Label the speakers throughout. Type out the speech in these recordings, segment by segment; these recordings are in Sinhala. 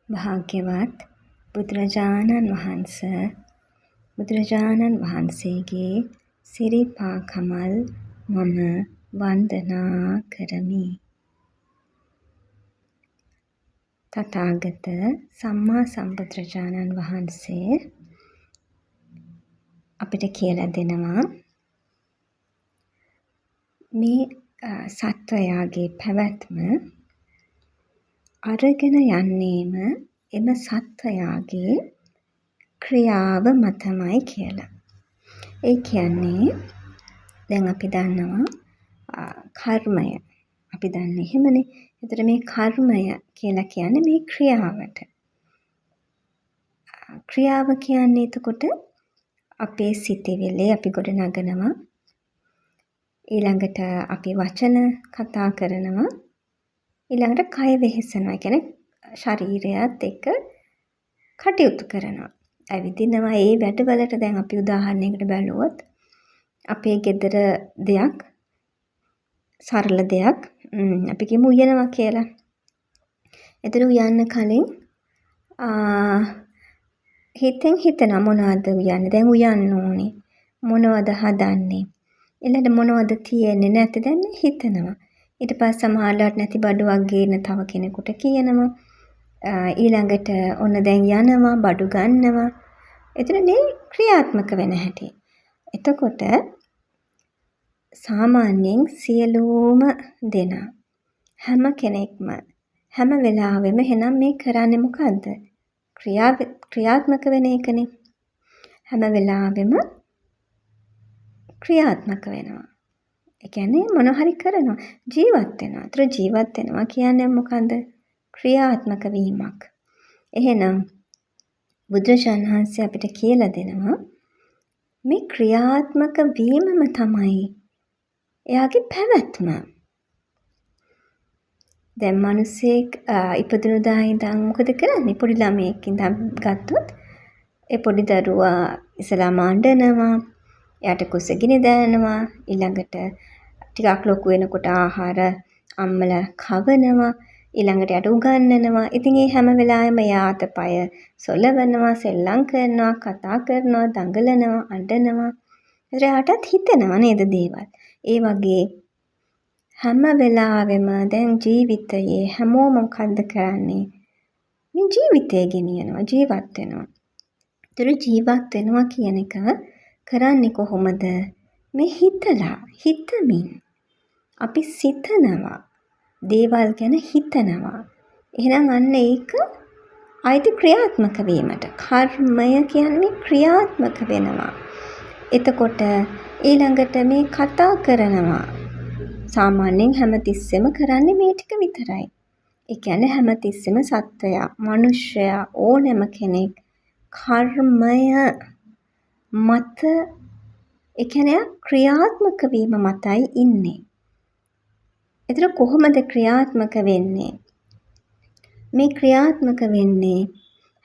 Speaker 1: භාග්‍යවත් බුදුරජාණන් වහන්සේගේ සිරිපා කමල් මම වන්දනා කරමි. තථාගත සම්මා සම්බුදුරජාණන් වහන්සේ අපිට කියලා දෙනවා මේ සත්වයාගේ පැවැත්ම අරගෙන යන්නේම එම සත්වයාගේ ක්‍රියාව මතමයි කියලා. ඒ කියන්නේ දැන් අපි දන්නවා කර්මය. අපි දන්නේ එහෙමනේ. එතකොට මේ කර්මය කියලා කියන්නේ මේ ක්‍රියාවට. ක්‍රියාව කියන්නේ එතකොට අපේ සිතවිලි අපි ගොඩනගනවා. ඊළඟට අපි වචන කතා කරනවා. ඊළඟට කය වෙහෙසනවා. කියන්නේ ශරීරයත් එක්ක කටයුතු කරනවා. ඇවිදිනවා. ඒ වැඩවලට දැන් අපි උදාහරණයකට බැලුවොත් අපේ ගෙදර දෙයක් සරල දෙයක් අපි කියමු උයනවා කියලා. එතන උයන්න කලින් හිතෙන් හිතනවා මොනවද උයන්නේ? දැන් උයන්න ඕනේ. මොනවද හදන්නේ? ඊළඟට මොනවද තියෙන්නේ නැති දැන් හිතනවා. ඊට පස්සේ සමහරවිට නැති බඩුවක් ගේන තව කෙනෙකුට කියනවා. ඊළඟට ඔන්න දැන් යනවා බඩු ගන්නවා. එතන මේ ක්‍රියාත්මක වෙන හැටි. එතකොට සාමාන්‍යයෙන් සියලුම දෙනා හැම කෙනෙක්ම හැම වෙලාවෙම එහෙනම් මේ කරන්නේ මොකද්ද? ක්‍රියාත්මක වෙන එකනේ. හැම වෙලාවෙම ක්‍රියාත්මක වෙනවා. ඒ කියන්නේ මොන හරි කරනවා. ජීවත් වෙනවා. ඒතර ජීවත් වෙනවා කියන්නේ මොකද්ද? ක්‍රියාත්මක වීමක්. එහෙනම් බුදුරජාණන් වහන්සේ අපිට කියලා දෙනවා මේ ක්‍රියාත්මක වීමම තමයි එයාගේ පැවැත්ම. දැන් මිනිස්සෙක් ඉපදුණු ඉඳන් මොකද කරන්නේ? පොඩි ළමයෙක් ඉඳන් ගත්තොත් ඒ පොඩි දරුවා ඉස්සලාම අඬනවා. එයාට කුසගිනි දැනෙනවා. ඊළඟට ටිකක් ලොකු වෙනකොට ආහාර අම්මලා කවනවා. ඊළඟට යට උගන්වනවා. ඉතින් මේ හැම වෙලාවෙම එයා අතපය සොලවනවා, සෙල්ලම් කරනවා, කතා කරනවා, දඟලනවා, අඬනවා. එයාටත් හිතෙනවා නේද දේවල්. ඒ වගේ හැම වෙලාවෙම දැන් ජීවිතයේ හැමෝම මොකද්ද කරන්නේ? මේ ජීවිතය ගෙනියනවා, ජීවත් වෙනවා. ඒතර ජීවත් වෙනවා කියන එක කරන්නේ කොහොමද? මේ හිතමින්. අපි සිතනවා. දේවල් ගැන හිතනවා. එහෙනම් අන්න ඒක අයිති ක්‍රියාත්මක වීමට. කර්මය කියන්නේ ක්‍රියාත්මක වෙනවා. එතකොට ඊළඟට මේ කතා කරනවා. සාමාන්‍යයෙන් හැමතිස්සෙම කරන්නේ මේ ටික විතරයි. ඒ කියන්නේ හැමතිස්සෙම සත්වයා, මනුෂ්‍යයා ඕනෑම කෙනෙක් කර්මය මත ඒ කියන්නේ ක්‍රියාත්මක වීම මතයි ඉන්නේ. ඒතර කොහොමද ක්‍රියාත්මක වෙන්නේ? මේ ක්‍රියාත්මක වෙන්නේ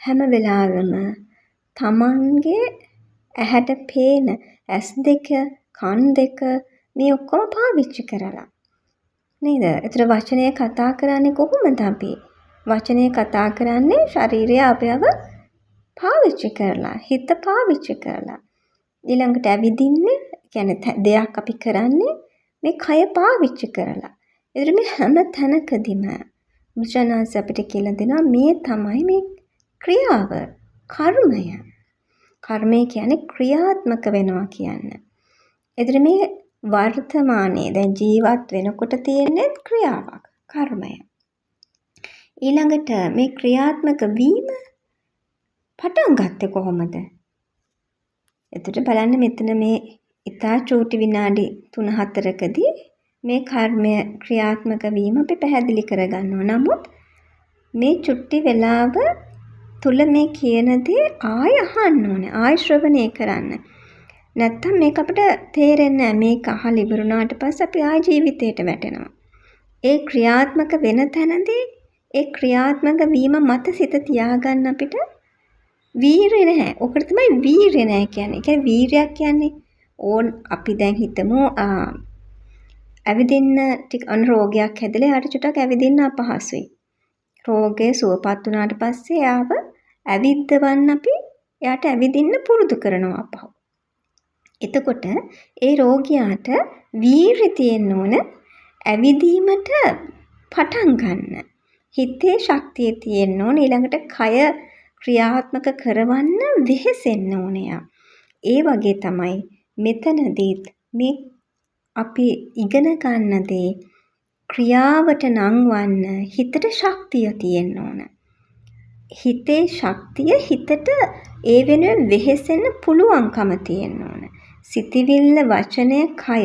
Speaker 1: හැම වෙලාවෙම තමන්ගේ ඇහැට පේන ඇස් දෙක, කන් දෙක මේ ඔක්කොම පාවිච්චි කරලා. නේද? ඒතර වචනය කතා කරන්නේ කොහොමද අපි? වචනය කතා කරන්නේ ශරීරයේ අවයව පාවිච්චි කරලා, හිත පාවිච්චි කරලා. ඊළඟට ඇවිදින්නේ, කියන්නේ දෙයක් අපි කරන්නේ මේ කය පාවිච්චි කරලා. ඒතර මේ හැම තැනකදීම මුචනාස අපිට කියලා දෙනවා මේ තමයි මේ ක්‍රියාව, කර්මය. කර්මය කියන්නේ ක්‍රියාත්මක වෙනවා කියන්නේ. ඒතර මේ වර්තමානයේ දැන් ජීවත් වෙනකොට තියෙන ක්‍රියාවක්, කර්මය. ඊළඟට මේ ක්‍රියාත්මක වීම පටන් ගත්තේ කොහොමද? එතකොට බලන්න මෙතන මේ ඉතා චූටි විනාඩි 3-4කදී මේ කර්මය ක්‍රියාත්මක වීම අපි පැහැදිලි කරගන්නවා. නමුත් මේ චුට්ටි වෙලාව තුල මේ කියන දේ ආය අහන්න ඕනේ. ආය ශ්‍රවණය කරන්න. නැත්තම් මේක අපිට තේරෙන්නේ නැහැ. මේක අහලා ඉවරුණාට පස්සේ අපි ආය ජීවිතේට වැටෙනවා. ඒ ක්‍රියාත්මක වෙන තැනදී ඒ ක්‍රියාත්මක වීම මත සිත තියාගන්න අපිට වීරිය නැහැ. ඔකට තමයි වීරිය නැහැ කියන්නේ. ඒ කියන්නේ වීරියක් කියන්නේ අපි දැන් හිතමු ඇවිදින්න ටික රෝගයක් හැදලා යාට චුට්ටක් ඇවිදින්න අපහසුයි. රෝගය සුවපත් වුණාට පස්සේ එයාව ඇවිද්දවන්න අපි එයාට ඇවිදින්න පුරුදු කරනවා අපහු. එතකොට ඒ රෝගියාට වීරිය තියෙන්න ඕන ඇවිදීමට පටන් ගන්න. හිතේ ශක්තිය තියෙන්න ඕන ඊළඟට කය ක්‍රියාත්මක කරවන්න වෙහෙසෙන්න ඕනේ. ඒ වගේ තමයි මෙතනදීත් මේ අපි ඉගෙන ගන්න දේ ක්‍රියාවට නංවන්න හිතට ශක්තිය තියෙන්න ඕන. හිතේ ශක්තිය හිතට ඒ වෙනුවෙන් වෙහෙසෙන්න පුළුවන්කම තියෙන්න ඕන. සිතවිල්ල වචනය කය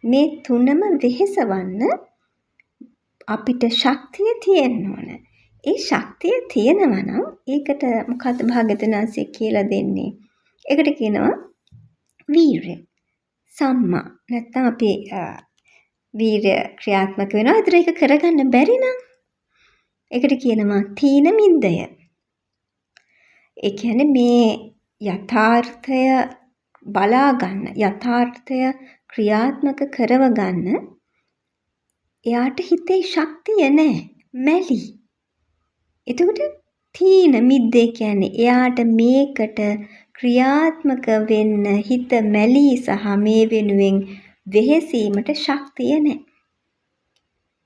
Speaker 1: මේ තුනම වෙහෙසවන්න අපිට ශක්තිය තියෙන්න ඕන. ඒ ශක්තිය තියෙනවා නම් ඒකට මොකද්ද භාග්‍යවතුන් වහන්සේ කියලා දෙන්නේ? ඒකට කියනවා වීරය. සම්මා නැත්නම් අපි වීරය ක්‍රියාත්මක වෙනවා. ඒතර ඒක කරගන්න බැරි නම් ඒකට කියනවා තීන මිද්දය. ඒ කියන්නේ මේ යථාර්ථය බලා ගන්න, යථාර්ථය ක්‍රියාත්මක කරව ගන්න එයාට හිතේ ශක්තිය නැහැ. මැලි. එතකොට තීන මිද්දේ කියන්නේ එයාට මේකට ක්‍රියාත්මක වෙන්න හිත මැලි සහ මේ වෙනුවෙන් වෙහෙසීමට ශක්තිය නැහැ.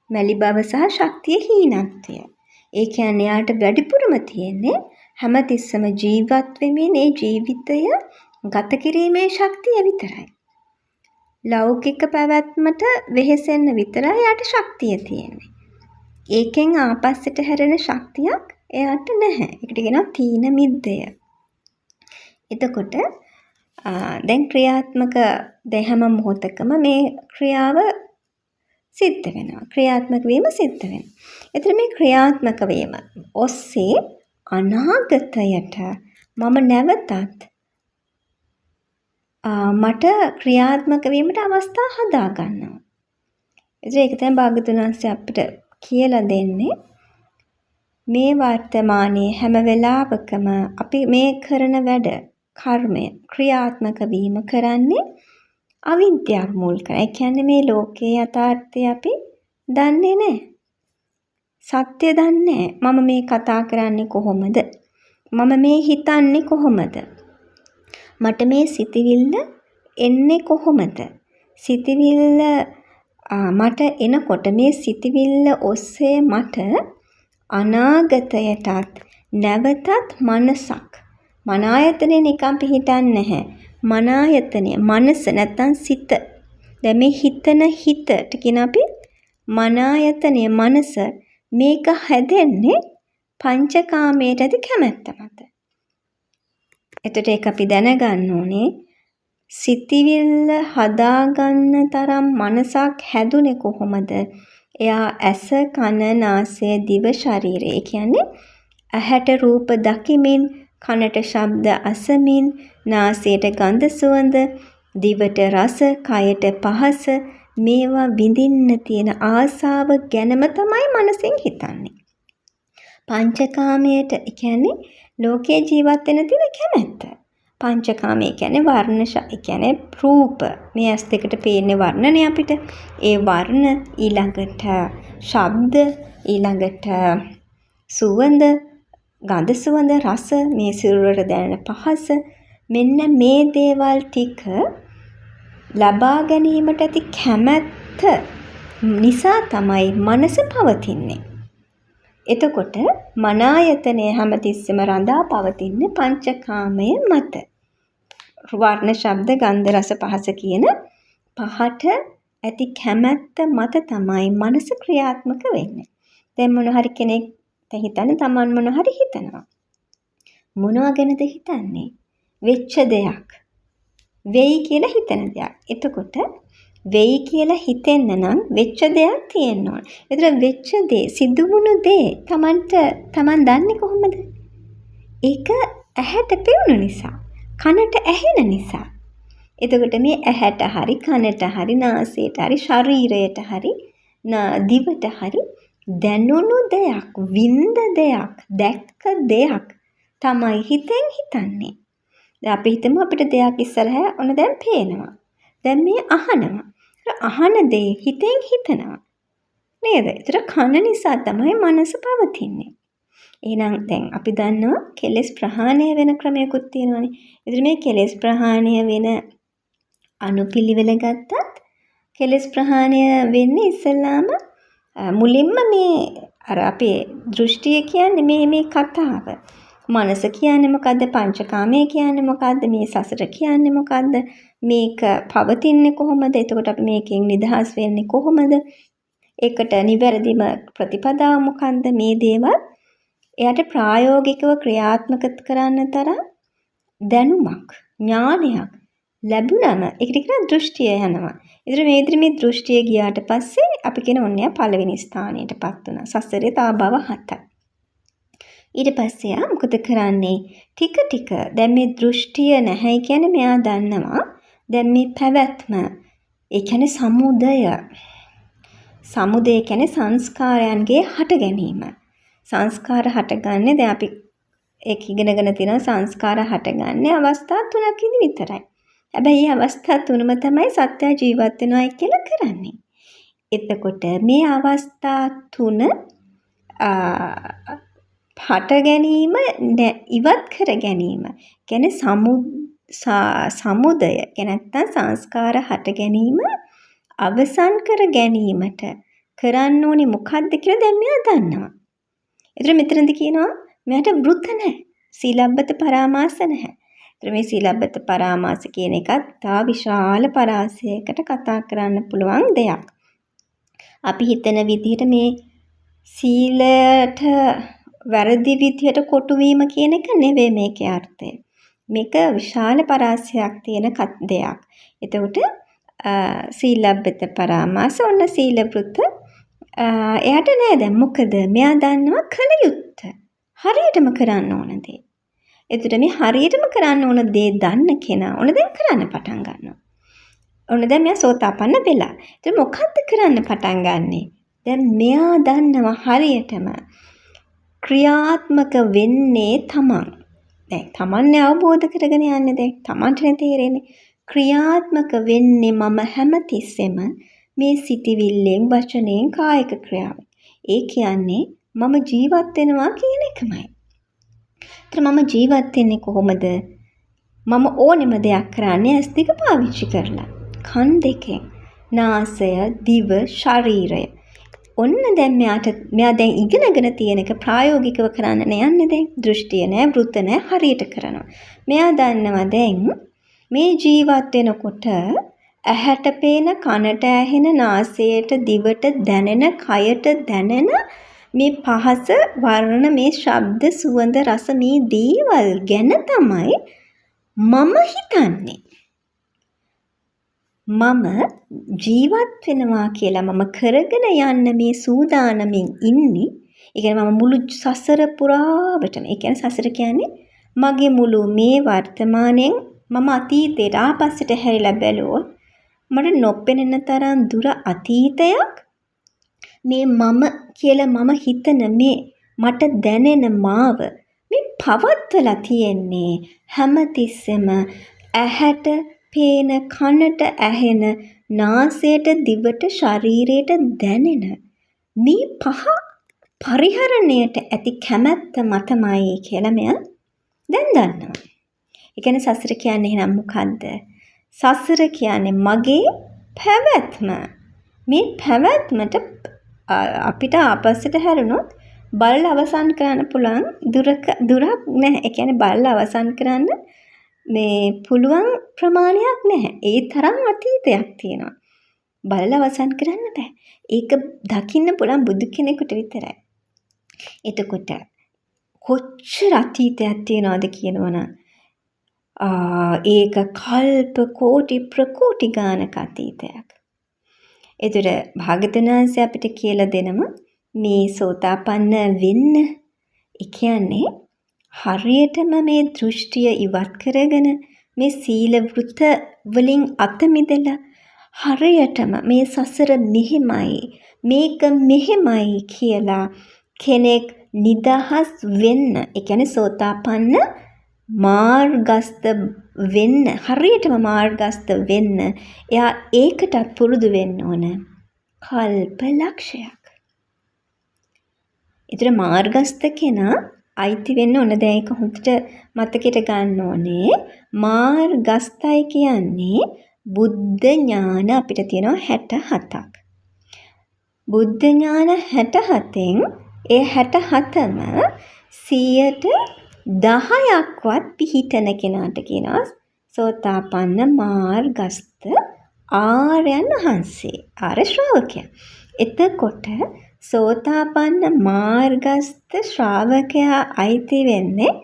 Speaker 1: මැලි බව සහ ශක්තිය හීනත්වය. ඒ කියන්නේ එයාට වැඩිපුරම තියෙන්නේ හැමතිස්සම ජීවත් වෙමින් ඒ ජීවිතය ගත කිරීමේ ශක්තිය විතරයි. ලෞකික පැවැත්මට වෙහෙසෙන්න විතරයි එයාට ශක්තිය තියෙන්නේ. ඒකෙන් ආපස්සට හැරෙන ශක්තියක් එයාට නැහැ. ඒකට කියනවා තීන මිද්දය. එතකොට දැන් ක්‍රියාත්මක හැම මොහොතකම මේ ක්‍රියාව සිද්ධ වෙනවා. ක්‍රියාත්මක වීම සිද්ධ වෙනවා. එතන මේ ක්‍රියාත්මක වීම ඔස්සේ අනාගතයට මම නැවතත් මට ක්‍රියාත්මක වීමට අවස්ථා හදා ගන්නවා. ඒක තමයි භාග්‍යවතුන් වහන්සේ අපිට කියලා දෙන්නේ. මේ වර්තමානයේ හැම වෙලාවකම අපි මේ කරන වැඩ කර්මය ක්‍රියාත්මක වීම කරන්නේ අවිද්‍යාව මුල් කරගෙන. ඒ කියන්නේ මේ ලෝකයේ යථාර්ථය අපි දන්නේ නැහැ. සත්‍ය දන්නේ නැහැ. මම මේ කතා කරන්නේ කොහොමද? මම මේ හිතන්නේ කොහොමද? මට මේ සිතවිල්ල එන්නේ කොහොමද? සිතවිල්ල මට එනකොට මේ සිතවිල්ල ඔස්සේ මට අනාගතයටත් නැවතත් මනසක් මනායතනේ නිකම් පිහිටන්නේ නැහැ. මනායතනය මනස නැත්තම් සිත. දැන් මේ හිතන හිතට කියන අපි මනායතනය මනස මේක හැදෙන්නේ පංචකාමයට ඇති කැමැත්ත මත. එතකොට ඒක අපි දැනගන්න ඕනේ සිතවිල්ල හදාගන්න තරම් මනසක් හැදුනේ කොහොමද? එයා ඇස කන නාසය දිව ශරීරය. ඒ කියන්නේ ඇහැට රූප දකිමින්, කනට ශබ්ද අසමින්, නාසයට ගඳ සුවඳ, දිවට රස, කයට පහස මේවා විඳින්න තියෙන ආසාව ගැනම තමයි මනසෙන් හිතන්නේ. පංචකාමයට කියන්නේ ලෝකේ ජීවත් වෙන තියෙන කැමැත්ත. පංචකාමයේ කියන්නේ වර්ණ කියන්නේ රූප. මේ ඇස් දෙකට පේන වර්ණනේ අපිට. ඒ වර්ණ ඊළඟට ශබ්ද ඊළඟට සුවඳ ගඳ සුවඳ රස මේ සිරුරට දැනෙන පහස මෙන්න මේ දේවල් ටික ලබා ගැනීමට ඇති කැමැත්ත නිසා තමයි මනස පවතින්නේ. එතකොට මනායතනය හැමතිස්සෙම රඳා පවතින්නේ පංචකාමය මත. වර්ණ ශබ්ද ගන්ධ රස පහස කියන පහට ඇති කැමැත්ත මත තමයි මනස ක්‍රියාත්මක වෙන්නේ. දැන් මොන හරි කෙනෙක් හිතන්නේ Taman මොන හරි හිතනවා. මොනවා ගැනද හිතන්නේ? වෙච්ච දෙයක්. වෙයි කියලා හිතන දෙයක්. එතකොට වෙයි කියලා හිතෙන්න නම් වෙච්ච දෙයක් තියෙන්න ඕන. ඒතර වෙච්ච දේ සිදු වුණු දේ Taman දන්නේ කොහොමද? ඒක ඇහැට පෙනුන නිසා, කනට ඇහෙන නිසා. එතකොට මේ ඇහැට හරි, කනට හරි, නාසයට හරි, ශරීරයට හරි, දිවට හරි දැනුණු දෙයක්, විඳ දෙයක්, දැක්ක දෙයක් තමයි හිතෙන් හිතන්නේ. දැන් අපි හිතමු අපිට දෙයක් ඉස්සරහා ඔන්න දැන් පේනවා. දැන් මේ අහනවා. අහන දේ හිතෙන් හිතනවා. නේද? ඒතර කන නිසා තමයි මනස පවතින්නේ. එහෙනම් දැන් අපි දන්නවා කෙලෙස් ප්‍රහාණය වෙන ක්‍රමයකුත් තියෙනවානේ. ඒතර මේ කෙලෙස් ප්‍රහාණය වෙන අනුපිළිවෙල ගත්තත් කෙලෙස් ප්‍රහාණය වෙන්නේ ඉස්සෙල්ලාම මුලින්ම මේ අර අපේ දෘෂ්ටිය කියන්නේ මේ කතාව. මනස කියන්නේ මොකද්ද? පංචකාමය කියන්නේ මොකද්ද? මේ සසර කියන්නේ මොකද්ද? මේක පවතින්නේ කොහොමද? එතකොට අපි මේකෙන් නිදහස් වෙන්නේ කොහොමද? ඒකට නිවැරදිම ප්‍රතිපදාව මොකක්ද? මේ දේවල් එයාට ප්‍රායෝගිකව ක්‍රියාත්මක කරන්න තරම් දැනුමක්, ඥානයක් ලැබුණම ඒකට කියන දෘෂ්ටිය යනවා. ඒතර මේ දෘෂ්ටිය ගියාට පස්සේ අපි කියන ඔන්නේ පළවෙනි ස්ථානයටපත් වුණා. සසරේ තා භව 7යි. ඊට පස්සේ ආ මොකද කරන්නේ? ටික දැන් මේ දෘෂ්ටිය නැහැයි කියන්නේ මෙයා දන්නවා. දැන් මේ පැවැත්ම ඒ කියන්නේ සමුදය කියන්නේ සංස්කාරයන්ගේ හට ගැනීම. සංස්කාර හටගන්නේ දැන් අපි ඒක ඉගෙනගෙන තියෙනවා සංස්කාර හටගන්නේ අවස්ථා 3කින් විතරයි. හැබැයි මේ අවස්ථා 3ම තමයි සත්‍ය ජීවත් වෙනවයි කියලා කරන්නේ. එතකොට මේ අවස්ථා 3 හට ගැනීම ඉවත් කර ගැනීම කියන්නේ සමුදය කියන්නේ නැත්තම් සංස්කාර හට ගැනීම අවසන් කර ගැනීමට කරන්න ඕනේ මොකද්ද කියලා දැන් මෙයා දන්නවා. ඒතර මෙතනදී කියනවා මෙයාට වෘත නැහැ. සීලබ්බත පරාමාස නැහැ. ඒතර මේ සීලබ්බත පරාමාස කියන එකත් තා විශාල පරාසයකට කතා කරන්න පුළුවන් දෙයක්. අපි හිතන විදිහට මේ සීලයට වැරදි විදිහට කොටු වීම කියන එක නෙවෙයි මේකේ අර්ථය. මේක විශාල පරාසයක් තියෙන දෙයක්. එතකොට සීලබ්බත පරාමාස ඔන්න සීල වෘත එයාට නෑ දැන් මොකද මෙයා දන්නවා කල යුත්තේ හරියටම කරන්න ඕන දේ. එතකොට මේ හරියටම කරන්න ඕන දේ දන්න කෙනා ඕන දැන් කරන්න පටන් ගන්නවා. ඔන්න දැන් මෙයා සෝතාපන්න වෙලා. ඉතින් මොකද්ද කරන්න පටන් ගන්නෙ? දැන් මෙයා දන්නවා හරියටම ක්‍රියාත්මක වෙන්නේ තමන්. දැන් තමන්නේ අවබෝධ කරගෙන යන්නේ දැන් තමන්ටනේ තේරෙන්නේ. ක්‍රියාත්මක වෙන්නේ මම හැමතිස්සෙම මේ සිටිවිල්ලෙන් වචනයෙන් කායික ක්‍රියාවෙන්. ඒ කියන්නේ මම ජීවත් වෙනවා කියන එකමයි. ඒතර මම ජීවත් වෙන්නේ කොහොමද? මම ඕනෙම දෙයක් කරන්නේ ඇස් දෙක පාවිච්චි කරලා. කන් දෙකෙන් නාසය, දිව, ශරීරය. ඔන්න දැන් මෙයා දැන් ඉගෙනගෙන තියෙන එක ප්‍රායෝගිකව කරන්න යන්නේ දැන්. දෘෂ්ටිය නෑ, වෘත නෑ, හරියට කරනවා. මෙයා දන්නවා දැන් මේ ජීවත් වෙනකොට ඇහැට පේන, කනට ඇහෙන, නාසයට, දිවට දැනෙන, කයට දැනෙන මේ පහස, වර්ණ, මේ ශබ්ද, සුවඳ, රස මේ දේවල් ගැන තමයි මම හිතන්නේ. මම ජීවත් වෙනවා කියලා මම කරගෙන යන්න මේ සූදානමින් ඉන්නේ. ඒ කියන්නේ මම මුළු සසර පුරාවටම, ඒ කියන්නේ සසර කියන්නේ මගේ මුළු මේ වර්තමානයෙන් මම අතීතයට ආපස්සට හැරිලා බැලුවොත් මට නොපෙනෙන තරම් දුර අතීතයක් මේ මම කියලා මම හිතන මේ මට දැනෙන මාව මේ පවත්වලා තියෙන්නේ හැමතිස්සෙම ඇහැට පේන, කනට ඇහෙන, නාසයට, දිවට, ශරීරයට දැනෙන මේ පහ පරිහරණයට ඇති කැමැත්ත මතමයි කියලා මෙයා දැන් දන්නවා. ඒ කියන්නේ සසර කියන්නේ එහෙනම් මොකද්ද? සසර කියන්නේ මගේ පැවැත්ම. මේ පැවැත්මට අපිට ආපස්සට හැරුණොත් බලලා අවසන් කරන්න පුළුවන් දුරක් නැහැ. ඒ කියන්නේ බලලා අවසන් කරන්න මේ පුළුවන් ප්‍රමාණයක් නැහැ. ඒ තරම් අතීතයක් තියෙනවා. බලලා අවසන් කරන්න බෑ. ඒක දකින්න පුළුවන් බුදු කෙනෙකුට විතරයි. එතකොට කොච්චර අතීතයක් තියෙනවද කියනවනම් ඒක කල්ප කෝටි ප්‍රකෝටි ගානක අතීතයක්. ඒතර භාග්‍යවතුන් වහන්සේ අපිට කියලා දෙනවා මේ සෝතාපන්න වෙන්න. ඒ කියන්නේ හරියටම මේ දෘෂ්ටිය ඉවත් කරගෙන මේ සීල වෘත වලින් අත මිදලා හරියටම මේ සසර මෙහෙමයි, මේක මෙහෙමයි කියලා කෙනෙක් නිදහස් වෙන්න, ඒ කියන්නේ සෝතාපන්න මාර්ගස්ත වෙන්න, හරියටම මාර්ගස්ත වෙන්න එයා ඒකටත් පුරුදු වෙන්න ඕන කල්ප ලක්ෂයක්. ඒතර මාර්ගස්ත කෙනා අයිති වෙන්න ඕන. දැන් ඒක හොඳට මතකෙට ගන්න ඕනේ. මාර්ගස්තයි කියන්නේ බුද්ධ ඥාන අපිට තියෙනවා 67ක්. බුද්ධ ඥාන 67න් ඒ 67ම 10%ක්වත් පිහිටන කෙනාට කියනවා සෝතාපන්න මාර්ගස්ත ආර්යයන් වහන්සේ. ආර්ය ශ්‍රාවකයා. එතකොට සෝතාපන්න මාර්ගස්ත ශ්‍රාවකයා අයිති වෙන්නේ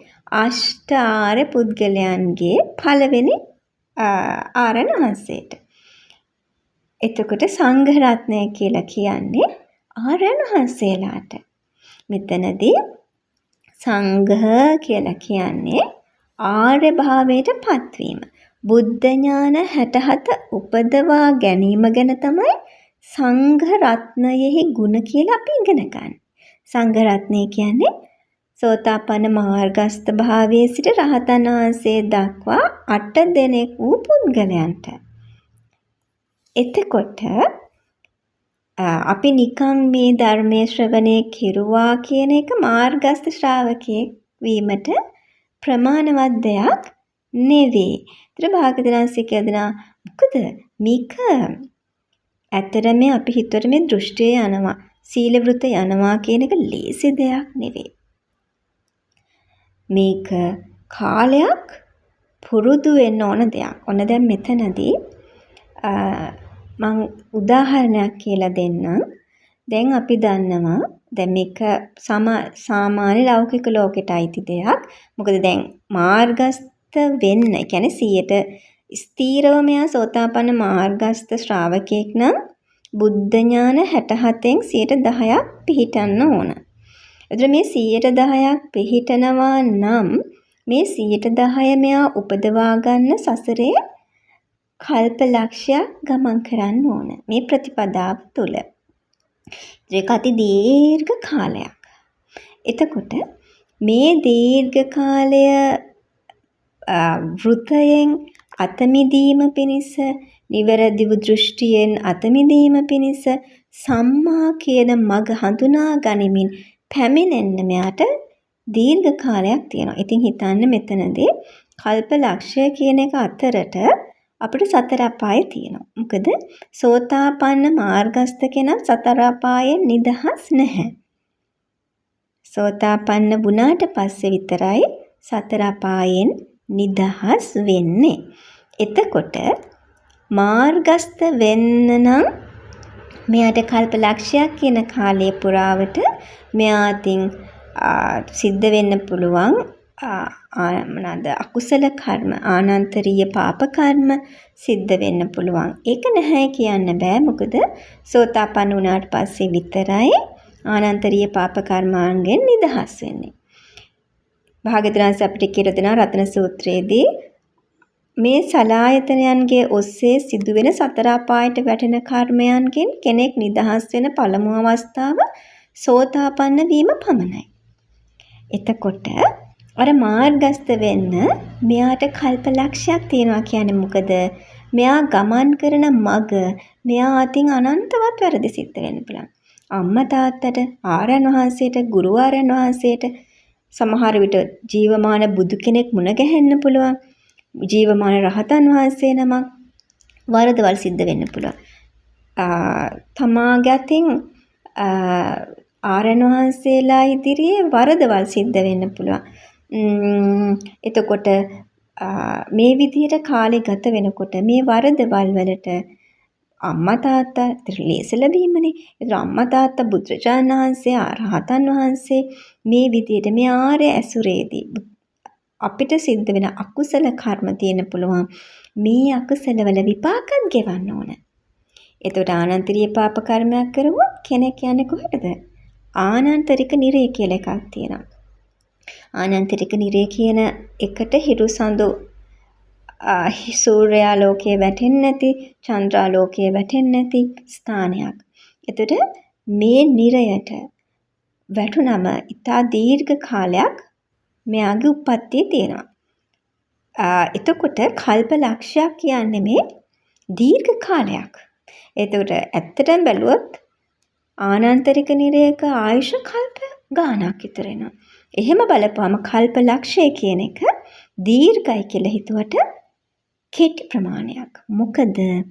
Speaker 1: අෂ්ටාර්ය පුද්ගලයන්ගේ පළවෙනි ආර්යයන් වහන්සේට. එතකොට සංඝ රත්නය කියලා කියන්නේ ආර්යයන් වහන්සේලාට. මෙතනදී සංඝ කියලා කියන්නේ ආර්ය භාවයට පත්වීම. බුද්ධ ඥාන 67 උපදවා ගැනීම ගැන තමයි සංඝ රත්නයෙහි ගුණ කියලා අපි ඉගෙන ගන්න. සංඝ රත්නය කියන්නේ සෝතාපන්න මාර්ගස්ත භාවයේ සිට රහතන් වහන්සේ දක්වා 8 දෙනෙක් වූ පුද්ගලයන්ට. එතකොට අපි නිකන් මේ ධර්මයේ ශ්‍රවණය කෙරුවා කියන එක මාර්ගස්ත ශ්‍රාවකයෙක් වීමට ප්‍රමාණවත් දෙයක් නෙවෙයි. ඒතර භාග්‍යවතුන්සේ කියනවා මොකද මේක ඇත්තටම අපි හිතුවට මේ දෘෂ්ටිය යනවා සීල වෘත යනවා කියන එක ලේසි දෙයක් නෙවෙයි. මේක කාලයක් පුරුදු වෙන්න ඕන දෙයක්. ඔන්න දැන් මෙතනදී මම උදාහරණයක් කියලා දෙන්නම්. දැන් අපි දන්නවා දැන් මේක සාමාන්‍ය ලෞකික ලෝකෙට අයිති දෙයක්. මොකද දැන් මාර්ගස්ත වෙන්න, ඒ කියන්නේ 100ට ස්ථීරව මෙයා සෝතාපන්න මාර්ගස්ත ශ්‍රාවකෙක් නම් බුද්ධ ඥාන 67න් 10%ක් පිහිටන්න ඕන. එතකොට මේ 10%ක් පිහිටනවා නම් මේ 10% මෙයා උපදවා ගන්න සසරේ කල්ප ලක්ෂයක් ගමන් කරන්න ඕන. මේ ප්‍රතිපදාව තුළ. ඒක අති දීර්ඝ කාලයක්. එතකොට මේ දීර්ඝ කාලය වෘතයෙන් අතමිදීම පිණිස, නිවැරදිව දෘෂ්ටියෙන් අතමිදීම පිණිස සම්මා කියන මඟ හඳුනා ගනිමින් පැමිණෙන්න මෙයාට දීර්ඝ කාලයක් තියෙනවා. ඉතින් හිතන්න මෙතනදී කල්ප ලක්ෂය කියන එක අතරට අපිට සතර අපායේ තියෙනවා. මොකද සෝතාපන්න මාර්ගස්ත කෙනා සතර අපායෙන් නිදහස් නැහැ. සෝතාපන්න වුණාට පස්සේ විතරයි සතර අපායෙන් නිදහස් වෙන්නේ. එතකොට මාර්ගස්ත වෙන්න නම් මෙයාට කල්ප ලක්ෂයක් කියන කාලය පුරාවට මෙයාටින් සිද්ධ වෙන්න පුළුවන් අකුසල කර්ම, ආනන්තරීය පාප කර්ම සිද්ධ වෙන්න පුළුවන්. ඒක නැහැ කියන්න බෑ. මොකද සෝතාපන්න වුණාට පස්සේ විතරයි ආනන්තරීය පාප කර්මාන්ගෙන් නිදහස් වෙන්නේ. භාග්‍යවතුන් අපිට කියලා දෙනවා රතන සූත්‍රයේදී මේ සලායතනයන්ගේ ඔස්සේ සිදුවෙන සතර අපායට වැටෙන කර්මයන්ගෙන් කෙනෙක් නිදහස් වෙන පළමු අවස්ථාව සෝතාපන්න වීම පමණයි. එතකොට අර මාර්ගස්ත වෙන්න මෙයාට කල්ප ලක්ෂයක් තියෙනවා කියන්නේ මොකද? මෙයා ගමන් කරන මඟ මෙයා අතින් අනන්තවත් වැරදි සිද්ධ වෙන්න පුළුවන්. අම්මා තාත්තට, ආර්යයන් වහන්සේට, ගුරු ආර්යයන් වහන්සේට සමහර විට ජීවමාන බුදු කෙනෙක් මුණ ගැහෙන්න පුළුවන්. ජීවමාන රහතන් වහන්සේ නමක් වරදවල් සිද්ධ වෙන්න පුළුවන්. තමාගේ අතින් ආර්යයන් වහන්සේලා ඉදිරියේ වරදවල් සිද්ධ වෙන්න පුළුවන්. එතකොට මේ විදිහට කාලය ගත වෙනකොට මේ වරදවල් වලට අම්මා තාත්තා ලේස ලැබීමනේ. ඒතර අම්මා තාත්තා බුදුරජාණන් වහන්සේ රහතන් වහන්සේ මේ විදිහට මේ ආර්ය ඇසුරේදී අපිට සිද්ධ වෙන අකුසල කර්ම තියෙන පුළුවන්. මේ අකුසල වල විපාකත් ගෙවන්න ඕන. එතකොට ආනන්තරීය පාප කර්මයක් කරුවොත් කෙනෙක් යන්නේ කොහෙටද? ආනන්තරික නිරය කියලා එකක් තියෙනවා. ආනන්තරික නිරය කියන එකට හිරු සඳු සූර්යා ලෝකයේ වැටෙන්නේ නැති, චන්ද්‍රා ලෝකයේ වැටෙන්නේ නැති ස්ථානයක්. එතකොට මේ නිරයට වැටුනම ඉතා දීර්ඝ කාලයක් මෙයාගේ උප්පත්තිය තියෙනවා. එතකොට කල්ප ලක්ෂයක් කියන්නේ මේ දීර්ඝ කාලයක්. එතකොට ඇත්තටම බැලුවොත් ආනන්තරික නිරයක ආයුෂ කල්ප ගානක් විතර එනවා. එහෙම බලපුවම කල්ප ලක්ෂය කියන එක දීර්ඝයි කියලා හිතුවට කෙටි ප්‍රමාණයක්. මොකද දැන්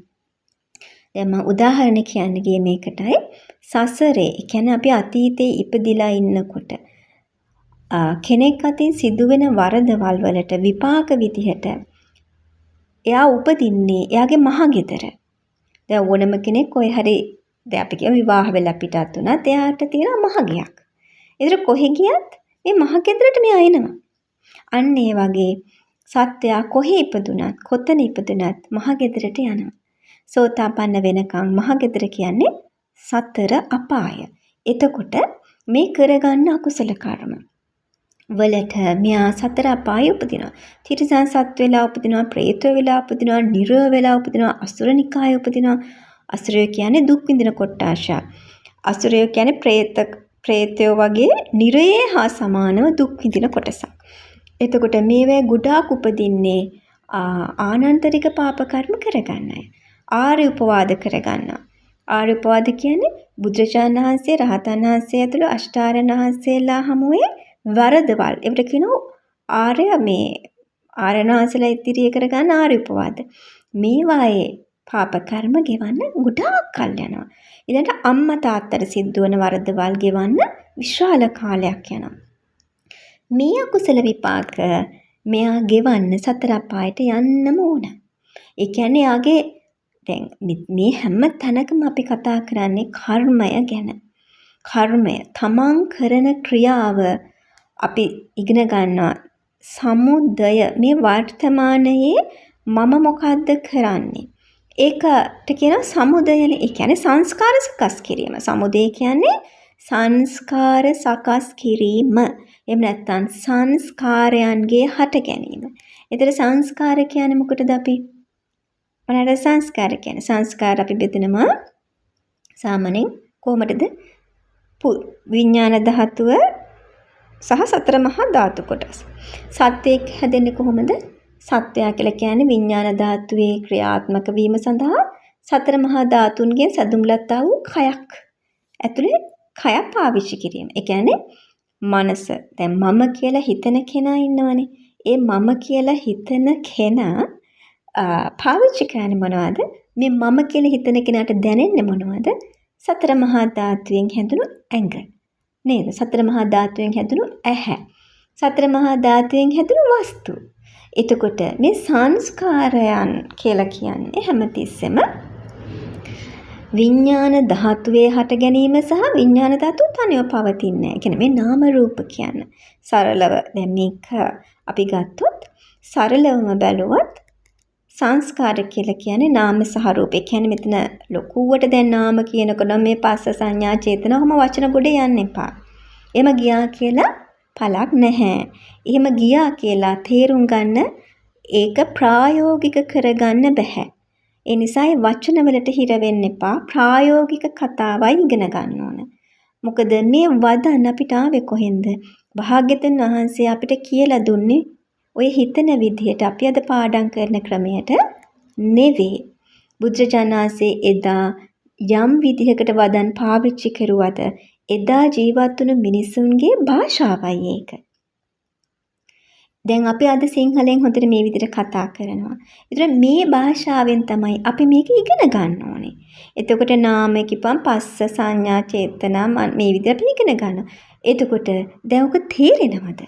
Speaker 1: මම උදාහරණ කියන්න ගියේ මේකටයි. සසරේ කියන්නේ අපි අතීතේ ඉපදිලා ඉන්නකොට කෙනෙක් අතින් සිදුවෙන වරදවල් වලට විපාක විදිහට එයා උපදින්නේ එයාගේ මහගෙදර. දැන් ඕනම කෙනෙක් ඔය හරි දැන් අපි කියමු විවාහ වෙලා පිටත් වුණත් එයාට තියෙන මහගයක්. ඒතර කොහෙ ගියත් මේ මහගෙදරට මෙයා එනවා. අන්න ඒ වගේ සත්‍යයා කොහේ ඉපදුනත් කොතන ඉපදුනත් මහගෙදරට යනවා. සෝතාපන්න වෙනකන් මහගෙදර කියන්නේ සතර අපාය. එතකොට මේ කරගන්න අකුසල කර්ම වලට මෙයා සතර අපාය උපදිනවා. තිරිසන් සත් වෙලා උපදිනවා, പ്രേත වෙලා උපදිනවා, නිරය වෙලා උපදිනවා, අසුරනිකාය උපදිනවා. අසුරය කියන්නේ දුක් විඳින කොට්ටාශ. අසුරය කියන්නේ പ്രേතයෝ වගේ නිරයේ හා සමානව දුක් විඳින කොටසක්. එතකොට මේවැ ගොඩාක් උපදින්නේ ආනන්තරික පාප කර්ම කරගන්නයි. ආර්ය උපවාද කරගන්නවා. ආර්ය උපවාද කියන්නේ බුදුරජාණන් වහන්සේ, රහතන් වහන්සේ ඇතුළු අෂ්ටාරයන් වහන්සේලා හමුවේ වරදවල්. ඒකට කියනවා ආර්යයන් වහන්සේලා ඉදිරියේ කරගන්න ආර්ය උපවාද. මේවායේ පාප කර්ම ගෙවන්න ගොඩාක් කල් යනවා. ඊළඟට අම්මා තාත්තට සිද්ධ වෙන වරදවල් ගෙවන්න විශාල කාලයක් යනවා. මේ අකුසල විපාක මෙයා ගෙවන්න සතර අපායට යන්නම ඕන. ඒ කියන්නේ යාගේ දැන් මේ හැම තැනකම අපි කතා කරන්නේ කර්මය ගැන. කර්මය තමන් කරන ක්‍රියාව අපි ඉගෙන ගන්නවා. සමුදය මේ වර්තමානයේ මම මොකද්ද කරන්නේ? ඒකට කියනවා සමුදයනේ. ඒ කියන්නේ සංස්කාර සකස් කිරීම. සමුදය කියන්නේ සංස්කාර සකස් කිරීම. එහෙම නැත්නම් සංස්කාරයන්ගේ හට ගැනීම. ඒතර සංස්කාර කියන්නේ මොකටද අපි? මොනවාද සංස්කාර කියන්නේ? සංස්කාර අපි බෙදනවා සාමාන්‍යයෙන් කොහොමදද? විඥාන ධාතුව සහ සතර මහා ධාතු කොටස්. සත්‍යයක් හැදෙන්නේ කොහොමද? සත්‍යය කියලා කියන්නේ විඥාන ධාතුවේ ක්‍රියාත්මක වීම සඳහා සතර මහා ධාතුන්ගෙන් සැදුම්ලත් වූ කයක් ඇතුලේ කය පාවිච්චි කිරීම. ඒ කියන්නේ මනස. දැන් මම කියලා හිතන කෙනා ඉන්නවනේ. ඒ මම කියලා හිතන කෙනා පාවිච්චි කරන්නේ මොනවද? මේ මම කියලා හිතන කෙනාට දැනෙන්නේ මොනවද? සතර මහා ධාතුවෙන් හැදුණු ඇඟ. නේද? සතර මහා ධාතුවෙන් හැදුණු ඇහැ. සතර මහා ධාතුවෙන් හැදුණු වස්තු. එතකොට මේ සංස්කාරයන් කියලා කියන්නේ හැමතිස්සෙම විඥාන ධාතුවේ හට ගැනීම සහ විඥාන ධාතුව තනියම පවතින්නේ නැහැ. කියන්නේ මේ නාම රූප කියන්නේ. සරලව දැන් මේක අපි ගත්තොත් සරලවම බැලුවොත් සංස්කාර කියලා කියන්නේ නාම සහ රූප. ඒ කියන්නේ මෙතන ලොකුවට දැන් නාම කියනකොට මේ පස්ස සංඥා චේතනවම වචන ගොඩ යන්න එපා. එහෙම ගියා කියලා පළක් නැහැ. එහෙම ගියා කියලා තේරුම් ගන්න ඒක ප්‍රායෝගික කරගන්න බෑ. ඒ නිසා වචන වලට හිර වෙන්න එපා. ප්‍රායෝගික කතාවයි ඉගෙන ගන්න ඕන. මොකද මේ වදන් අපිට ආවේ කොහෙන්ද? භාග්‍යවතුන් වහන්සේ අපිට කියලා දුන්නේ ඔය හිතන විදිහට අපි අද පාඩම් කරන ක්‍රමයට නෙවෙයි. බුදුරජාණන් වහන්සේ එදා යම් විදිහකට වදන් පාවිච්චි කරුවද එදා ජීවත් වුණු මිනිසුන්ගේ භාෂාවයි ඒක. දැන් අපි අද සිංහලෙන් හොඳට මේ විදිහට කතා කරනවා. ඒතර මේ භාෂාවෙන් තමයි අපි මේක ඉගෙන ගන්න ඕනේ. එතකොට නාම කිපම් පස්ස සංඥා චේතනා මේ විදිහට අපි ඉගෙන ගන්නවා. එතකොට දැන් ඔක තේරෙනවද?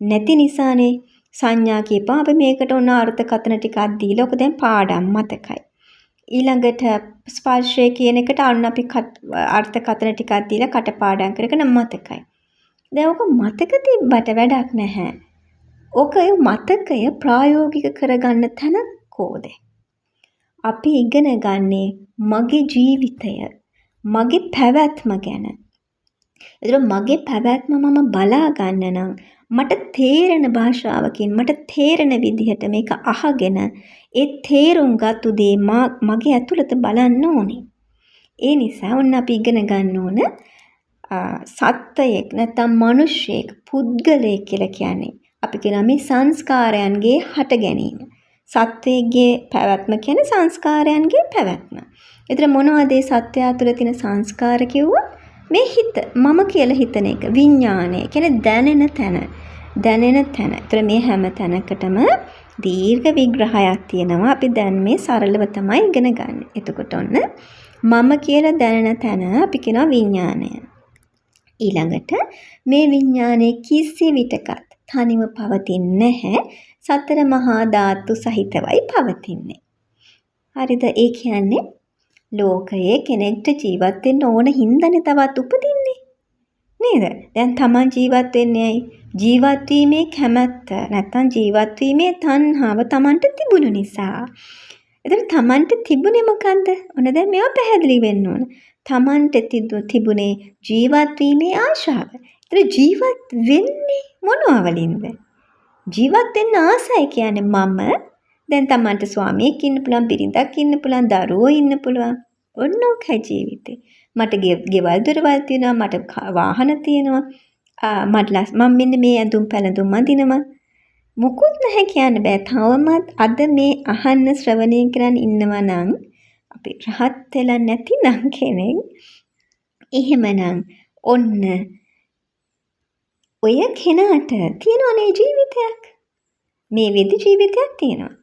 Speaker 1: නැති නිසානේ සංඥා කියපුවා අපි මේකට උන අර්ථකථන ටිකක් දීලා ඔක දැන් පාඩම් මතකයි. ඊළඟට ස්පර්ශය කියන එකට අන්න අපි අර්ථකථන ටිකක් දීලා කටපාඩම් කරගෙන මතකයි. දැන් ඔක මතක තිබ්බට වැඩක් නැහැ. ඔක මතකය ප්‍රායෝගික කරගන්න තැන කොහෙද? අපි ඉගෙන ගන්නේ මගේ ජීවිතය, මගේ පැවැත්ම ගැන. ඒතර මගේ පැවැත්ම මම බලා ගන්න නම් මට තේරෙන භාෂාවකින් මට තේරෙන විදිහට මේක අහගෙන ඒ තේරුම් ගත්තු දේ මගේ ඇතුළත බලන්න ඕනේ. ඒ නිසා ඔන්න අපි ඉගෙන ගන්න ඕන සත්‍යයක් නැත්නම් මිනිසෙක් පුද්ගලයෙක් කියලා කියන්නේ අපි කියන මේ සංස්කාරයන්ගේ හට ගැනීම. සත්‍යයේ පැවැත්ම කියන්නේ සංස්කාරයන්ගේ පැවැත්ම. ඒතර මොනවද මේ සත්‍යය තුළ තියෙන සංස්කාර කිව්වොත් මේ හිත මම කියලා හිතන එක විඥානය කියන්නේ දැනෙන තැන. ඒතර මේ හැම තැනකටම දීර්ඝ විග්‍රහයක් තියෙනවා. අපි දැන් මේ සරලව තමයි ඉගෙන ගන්න. එතකොට ඔන්න මම කියලා දැනෙන තැන අපි කියනවා විඥානය. ඊළඟට මේ විඥානයේ කිසි විටකත් තනිව පවතින්නේ නැහැ. සතර මහා ධාතු සහිතවයි පවතින්නේ. හරිද? ඒ කියන්නේ ලෝකයේ කෙනෙක්ට ජීවත් වෙන්න ඕන හින්දානේ තවත් උපදින්නේ. නේද? දැන් Taman ජීවත් වෙන්නේ ඇයි? ජීවත් වීමේ කැමැත්ත නැත්නම් ජීවත් වීමේ තණ්හාව Tamanට තිබුණු නිසා. එතන Tamanට තිබුණේ මොකන්ද? ඔන්න දැන් මේවා පැහැදිලි වෙන්න ඕන. Tamanට තිබුණේ ජීවත් වීමේ ආශාව. ඒතර ජීවත් වෙන්නේ මොනවා වලින්ද? ජීවත් වෙන්න ආසයි කියන්නේ මම දැන් Tamanට ස්වාමියෙක් ඉන්න පුළුවන්, බිරිඳක් ඉන්න පුළුවන්, දරුවෝ ඉන්න පුළුවන්. ඔන්න ඔකයි ජීවිතේ. මට ගෙවල් දොරවල් තියෙනවා, මට වාහන තියෙනවා. මම මෙන්න මේ ඇඳුම් පැළඳුම් අඳිනවා. මොකුත් නැහැ කියන්න බෑ. තවමත් අද මේ අහන්න ශ්‍රවණය කරන් ඉන්නවා නම් අපි රහත් වෙලා නැතිනම් කෙනෙක් එහෙමනම් ඔන්න ඔය කෙනාට තියෙනවනේ ජීවිතයක්. මේ විදි ජීවිතයක් තියෙනවා.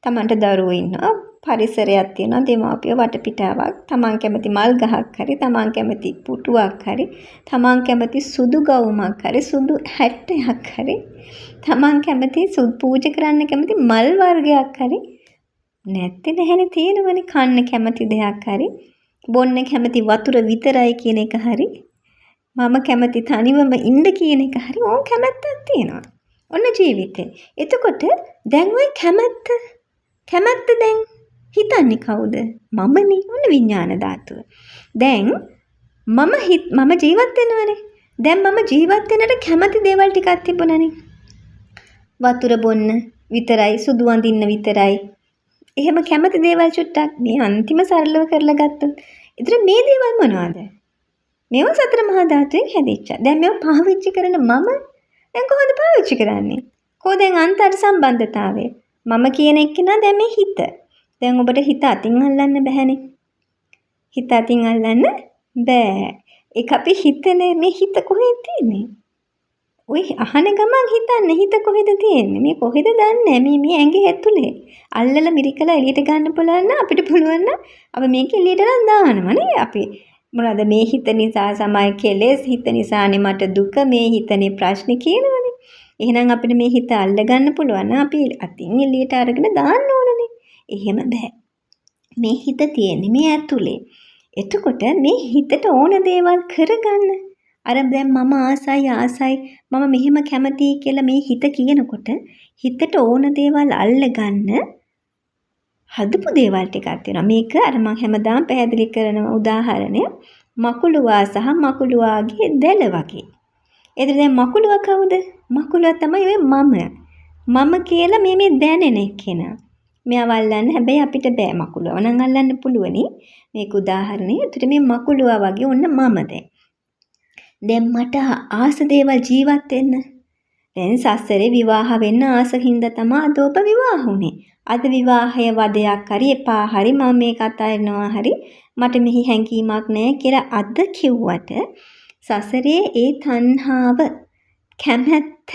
Speaker 1: Tamanට දරුවෝ ඉන්නවා, පරිසරයක් තියෙනවා, දෙමාපිය වටපිටාවක්, Taman කැමති මල් ගහක් හරි, Taman කැමති පුටුවක් හරි, Taman කැමති සුදු ගවුමක් හරි, සුදු හැට්ටයක් හරි, Taman කැමති පූජා කරන්න කැමති මල් වර්ගයක් හරි නැත්තේ නැහැනේ තියෙනවනේ. කන්න කැමති දෙයක් හරි, බොන්න කැමති වතුර විතරයි කියන එක හරි, මම කැමති තනිවම ඉන්න කියන එක හරි ඕන් කැමැත්තක් තියෙනවා. ඔන්න ජීවිතේ. එතකොට දැන් ওই කැමැත්ත දැන් හිතන්නේ කවුද? මමනේ. ඔන්න විඥාන ධාතුව. දැන් මම ජීවත් වෙනවනේ. දැන් මම ජීවත් වෙනට කැමති දේවල් ටිකක් තිබුණානේ. වතුර බොන්න විතරයි, සුදු අඳින්න විතරයි. එහෙම කැමති දේවල් චුට්ටක් මේ අන්තිම සරලව කරලා ගත්තොත්. ඒතර මේ දේවල් මොනවද? මේවා සතර මහා ධාතුයෙන් හැදිච්ච. දැන් මේවා පාවිච්චි කරන මම දැන් කොහොමද පාවිච්චි කරන්නේ? කොහෙන් අන්තර් සම්බන්ධතාවය? මම කියන එක්කෙනා දැන් මේ හිත. දැන් ඔබට හිත අතින් අල්ලන්න බැහැනේ. හිත අතින් අල්ලන්න බෑ. ඒක අපි හිතනේ මේ හිත කොහෙද තියෙන්නේ? ඔය අහන ගමන් හිතන්නේ හිත කොහෙද තියෙන්නේ? මේ කොහෙද දන්නේ? මේ ඇඟේ ඇතුලේ. අල්ලලා මිරිකලා එළියට ගන්න පුළුවන් නම් අපිට පුළුවන් නම් අපි මේක එළියට නම් දානවනේ අපි. මොනවාද මේ හිත නිසා සමයි කෙලෙස්, හිත නිසානේ මට දුක, මේ හිතනේ ප්‍රශ්නේ කියනවනේ. එහෙනම් අපිට මේ හිත අල්ල ගන්න පුළුවන් නම් අපි අතින් එළියට අරගෙන දාන්න ඕනනේ. එහෙම බෑ. මේ හිත තියෙන්නේ මේ ඇතුලේ. එතකොට මේ හිතට ඕන දේවල් කරගන්න. අර දැන් මම ආසයි මම මෙහෙම කැමතියි කියලා මේ හිත කියනකොට හිතට ඕන දේවල් අල්ලගන්න හදපු දේවල් ටිකක් තියෙනවා. මේක අර මම හැමදාම පැහැදිලි කරන උදාහරණය මකුළුවා සහ මකුළුවාගේ දැල වගේ. ඒතර දැන් මකුළුවා කවුද? මකුළුවා තමයි ඔය මම කියලා මේ දැනෙන කෙනා. මෙයාව අල්ලන්න හැබැයි අපිට බෑ. මකුළුවා නම් අල්ලන්න පුළුවනි. මේක උදාහරණය. ඒතර මේ මකුළුවා වගේ ඔන්න මම දැන් මට ආස දේවල් ජීවත් වෙන්න. දැන් සසරේ විවාහ වෙන්න ආස හින්දා තමයි අද ඔබ විවාහ වුනේ. අද විවාහය වදයක් හරි එපා හරි මම මේ කතා කරනවා හරි මට මෙහි හැඟීමක් නැහැ කියලා අද කිව්වට සසරේ ඒ තණ්හාව කැමැත්ත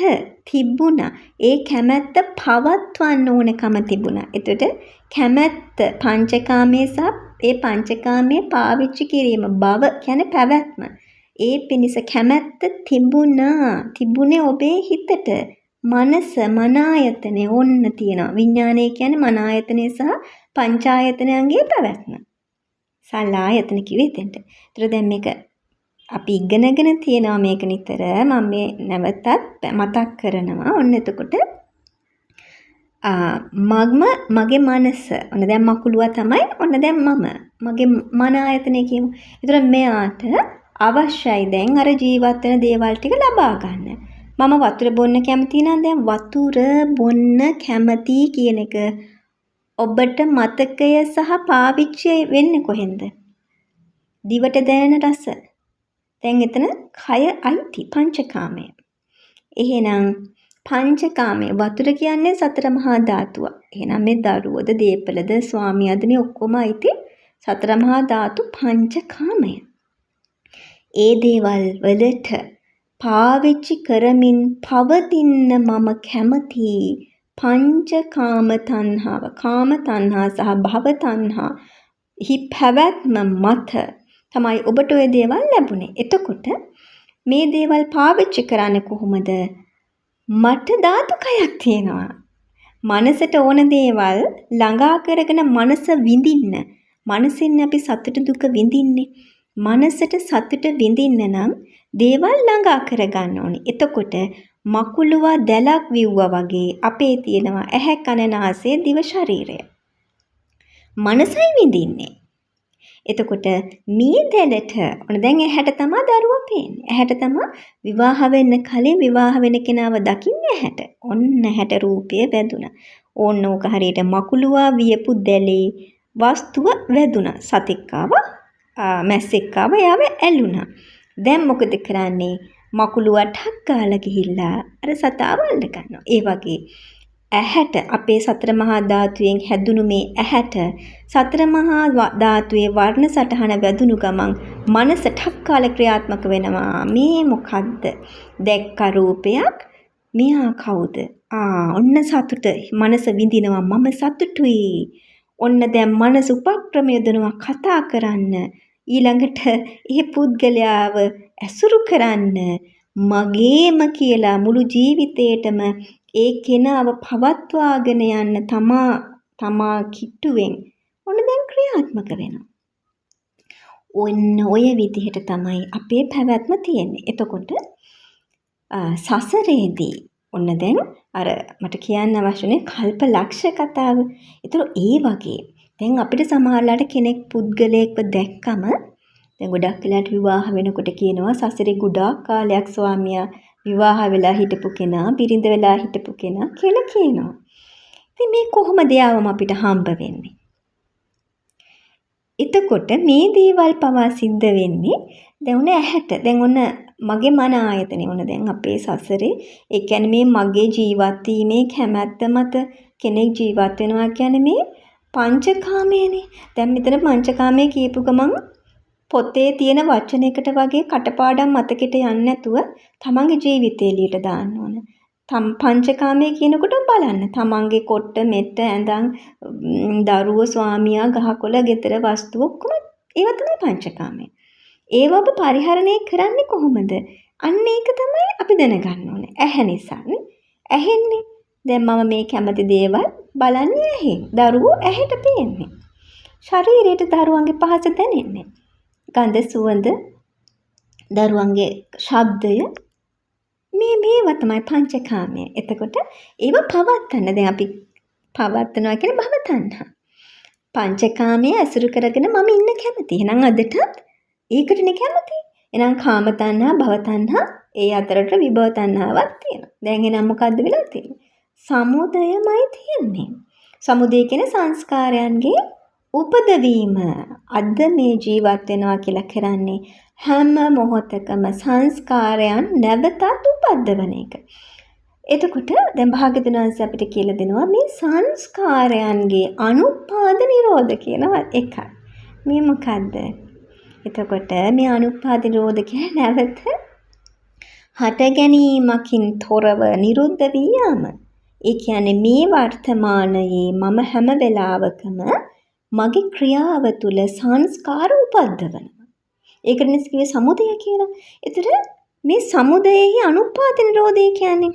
Speaker 1: තිබුණා. ඒ කැමැත්ත පවත්වන්න ඕනකම තිබුණා. එතකොට කැමැත්ත පංචකාමයේ සහ ඒ පංචකාමයේ පාවිච්චි කිරීම බව කියන්නේ පැවැත්ම. ඒ පිණිස කැමැත්ත තිබුණේ ඔබේ හිතට. මනස මනායතනේ ඔන්න තියෙනවා. විඥානය කියන්නේ මනායතනේ සහ පංචායතනයන්ගේ පැවැත්ම. සලායතන කිව්වේ එතෙන්ට. ඒතර දැන් මේක අපි ඉගෙනගෙන තියෙනවා මේක නිතර. මම මේ නැවතත් මතක් කරනවා. ඔන්න එතකොට මගේ මනස ඔන්න දැන් මකුළුවා තමයි. ඔන්න දැන් මගේ මනායතනේ කියමු. ඒතර මෙයාට අවශ්‍යයි දැන් අර ජීවත් වෙන දේවල් ටික ලබා ගන්න. මම වතුර බොන්න කැමති නම් දැන් වතුර බොන්න කැමති කියන එක ඔබට මතකය සහ පාවිච්චි වෙන්නේ කොහෙන්ද? දිවට දැනෙන රස. දැන් එතන කය අයිති පංචකාමය. එහෙනම් පංචකාමය වතුර කියන්නේ සතර මහා ධාතුව. එහෙනම් මේ දරුවද දීපලද ස්වාමියාද මේ ඔක්කොම අයිති සතර මහා ධාතු පංචකාමය. ඒ දේවල් වලට පාවිච්චි කරමින් පවතින්න මම කැමති පංචකාම තණ්හාව, කාම තණ්හා සහ භව තණ්හා හි පැවැත්ම මත තමයි ඔබට ওই දේවල් ලැබුණේ. එතකොට මේ දේවල් පාවිච්චි කරන්නේ කොහොමද? මට ධාතු කයක් තියෙනවා. මනසට ඕන දේවල් ළඟා කරගෙන මනස විඳින්න. මනසින් අපි සතුට දුක විඳින්නේ. මනසට සතුට විඳින්න නම් දේවල් ළඟා කරගන්න ඕනේ. එතකොට මකුලුවා දැලක් විව්වා වගේ අපේ තියෙනවා ඇහැ කන නාසය දිව ශරීරය. මනසයි විඳින්නේ. එතකොට මේ දැලට ඔන්න දැන් ඇහැට තමයි දරුවා පේන්නේ. ඇහැට තමයි විවාහ වෙන්න කලින් විවාහ වෙන කෙනාව දකින්නේ ඇහැට. ඔන්න ඇහැට රූපය වැදුනා. ඕන්න ඕක හරියට මකුලුවා වියපු දැලේ වස්තුව වැදුනා. සතෙක් ආවා, මැස්සෙක් ආවා, යාව ඇලුනා. දැන් මොකද කරන්නේ? මකුලුවා ටක් ගාලා ගිහිල්ලා අර සතාව අල්ල ගන්නවා. ඒ වගේ ඇහැට අපේ සතර මහා ධාතුයෙන් හැදුණු මේ ඇහැට සතර මහා ධාතුවේ වර්ණ සටහන වැදුණු ගමන් මනස ඨක්කාල ක්‍රියාත්මක වෙනවා. මේ මොකද්ද? දැක්ක රූපයක්. මෙයා කවුද? ඔන්න සතුට. මනස විඳිනවා මම සතුටුයි. ඔන්න දැන් මනස උපක්‍රම යොදනවා කතා කරන්න. ඊළඟට ඒ පුද්ගලයාව ඇසුරු කරන්න මගේම කියලා මුළු ජීවිතේටම ඒ කෙනාව පවත්වාගෙන යන්න තමා කිට්ටුවෙන් ඔන්න දැන් ක්‍රියාත්මක වෙනවා. ඔන්න ඔය විදිහට තමයි අපේ පැවැත්ම තියෙන්නේ. එතකොට සසරේදී ඔන්න දැන් අර මට කියන්න අවශ්‍යනේ කල්ප ලක්ෂ කතාව. ඒතර ඒ වගේ දැන් අපිට සමහරලාට කෙනෙක් පුද්ගලයෙක්ව දැක්කම දැන් ගොඩක් වෙලාට විවාහ වෙනකොට කියනවා සසරේ ගොඩාක් කාලයක් ස්වාමියා විවාහ වෙලා හිටපු කෙනා, බිරිඳ වෙලා හිටපු කෙනා කියලා කියනවා. ඉතින් මේ කොහොමද යාවම අපිට හම්බ වෙන්නේ? එතකොට මේ දේවල් පවා සිද්ධ වෙන්නේ දැන් ඔන්න ඇහැට. දැන් ඔන්න මගේ මන ආයතනේ ඔන්න දැන් අපේ සසරේ ඒ කියන්නේ මේ මගේ ජීවත් වීමේ කැමැත්ත මත කෙනෙක් ජීවත් වෙනවා කියන්නේ මේ පංචකාමයනේ. දැන් මෙතන පංචකාමයේ කියපු ගමන් පොතේ තියෙන වචනයකට වගේ කටපාඩම් මතකෙට යන්නේ නැතුව තමන්ගේ ජීවිතය එළියට දාන්න ඕන. පංචකාමයේ කියනකොට බලන්න. තමන්ගේ කොට්ට, මෙට්ට, ඇඳන්, දරුවෝ, ස්වාමියා, ගහකොළ, ගෙදර වස්තු ඔක්කොම ඒවා තමයි පංචකාමය. ඒව ඔබ පරිහරණය කරන්නේ කොහොමද? අන්න ඒක තමයි අපි දැනගන්න ඕනේ. ඇහැ නිසානේ. ඇහෙන්නේ. දැන් මම මේ කැමති දේවල් බලන්නේ ඇහෙන්. දරුවෝ ඇහැට පේන්නේ. ශරීරයට දරුවන්ගේ පහස දැනෙන්නේ. ගඳ සුවඳ දරුවන්ගේ ශබ්දය මේවා තමයි පංචකාමය. එතකොට ඒව පවත්තන්න දැන් අපි පවත්නවා කියන භව තණ්හා. පංචකාමයේ ඇසුරු කරගෙන මම ඉන්න කැමති. එහෙනම් අදටත් ඒකටනේ කැමති. එහෙනම් කාම තණ්හා, භව තණ්හා ඒ අතරට විභව තණ්හාවක් තියෙනවා. දැන් එහෙනම් මොකද්ද වෙලා තියෙන්නේ? සමුදයමයි තියෙන්නේ. සමුදය කියන්නේ සංස්කාරයන්ගේ උපදවීම. අද මේ ජීවත් වෙනවා කියලා කරන්නේ හැම මොහොතකම සංස්කාරයන් නැවතත් උපද්දවන එක. එතකොට දැන් භාග්‍යවතුන් වහන්සේ අපිට කියලා දෙනවා මේ සංස්කාරයන්ගේ අනුපාද නිරෝධ කියන එකයි. මේ මොකද්ද? එතකොට මේ අනුපාද නිරෝධ කියන්නේ නැවත හට ගැනීමකින් තොරව නිරුද්ධ වී යාම. ඒ කියන්නේ මේ වර්තමානයේ මම හැම වෙලාවකම මගේ ක්‍රියාව තුළ සංස්කාර උපද්දවනවා. ඒකට කිව්වේ සමුදය කියලා. ඒතර මේ සමුදයෙහි අනුපාත නිරෝධය කියන්නේ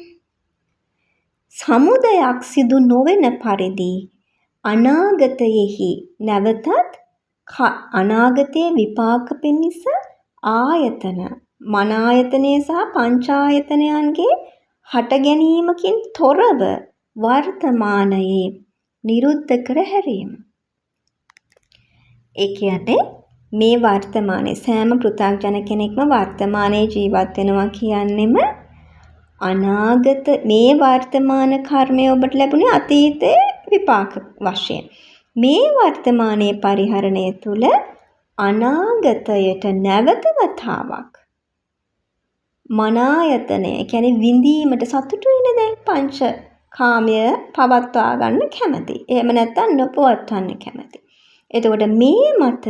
Speaker 1: සමුදයක් සිදු නොවන පරිදි අනාගතයෙහි නැවතත් අනාගතයේ විපාක පිණිස ආයතන මන ආයතනයේ සහ පංචායතනයන්ගේ හට ගැනීමකින් තොරව වර්තමානයේ නිරුද්ධ කර හැරීම. ඒ කියන්නේ මේ වර්තමානයේ සෑම පෘථග්ජන කෙනෙක්ම වර්තමානයේ ජීවත් වෙනවා කියන්නෙම අනාගත මේ වර්තමාන කර්මය ඔබට ලැබුණේ අතීතයේ විපාක වශයෙන්. මේ වර්තමානයේ පරිහරණය තුළ අනාගතයට නැවත වතාවක් මනායතනය කියන්නේ විඳීමට සතුටු වෙන දැන් පංච කාමය පවත්වා ගන්න කැමති. එහෙම නැත්නම් නොපවත්වන්න කැමති. එතකොට මේ මත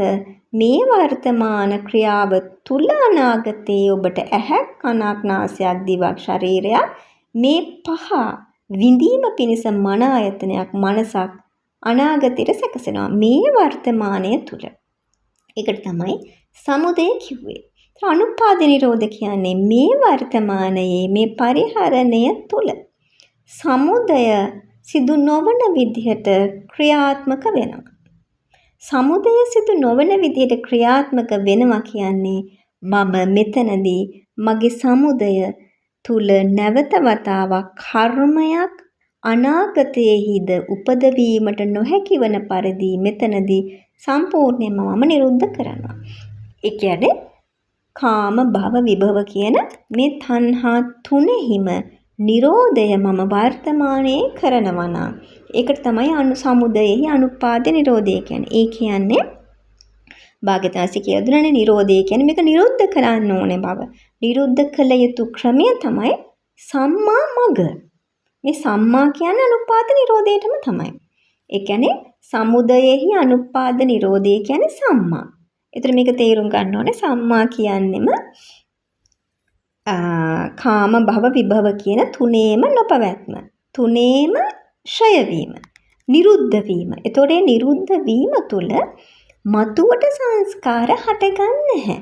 Speaker 1: මේ වර්තමාන ක්‍රියාව තුල අනාගතයේ ඔබට ඇහක් කනක් නාසයක් දිවක් ශරීරයක් මේ පහ විඳීම පිණිස මන ආයතනයක් මනසක් අනාගතයට සැකසෙනවා මේ වර්තමානය තුල. ඒකට තමයි සමුදය කිව්වේ. අනුපාද නිරෝධ කියන්නේ මේ වර්තමානයේ මේ පරිහරණය තුල සමුදය සිදු නොවන විදිහට ක්‍රියාත්මක වෙනවා. සමුදය සිදු නොවන විදිහට ක්‍රියාත්මක වෙනවා කියන්නේ මම මෙතනදී මගේ සමුදය තුල නැවත වතාවක් කර්මයක් අනාගතයේහිද උපදවීමට නොහැකි වන පරිදි මෙතනදී සම්පූර්ණයෙන්ම මම නිරුද්ධ කරනවා. ඒ කියන්නේ කාම භව විභව කියන මේ තණ්හා තුනෙහිම නිරෝධය මම වර්තමානයේ කරනවා නම් ඒකට තමයි සමුදයෙහි අනුපාද නිරෝධය කියන්නේ. ඒ කියන්නේ භාග්‍යවතුන්සේ කියලා දුන්නනේ නිරෝධය කියන්නේ මේක නිරුද්ධ කරන්න ඕනේ බව. නිරුද්ධ කළ යුතු ක්‍රමය තමයි සම්මා මග. මේ සම්මා කියන්නේ අනුපාද නිරෝධයටම තමයි. ඒ කියන්නේ සමුදයෙහි අනුපාද නිරෝධය කියන්නේ සම්මා. ඒතර මේක තේරුම් ගන්න ඕනේ සම්මා කියන්නෙම කාම භව විභව කියන තුනේම නොපවැත්ම. තුනේම ක්ෂය වීම. නිරුද්ධ වීම. ඒතකොට මේ නිරුද්ධ වීම තුළ මතුවට සංස්කාර හටගන්නේ නැහැ.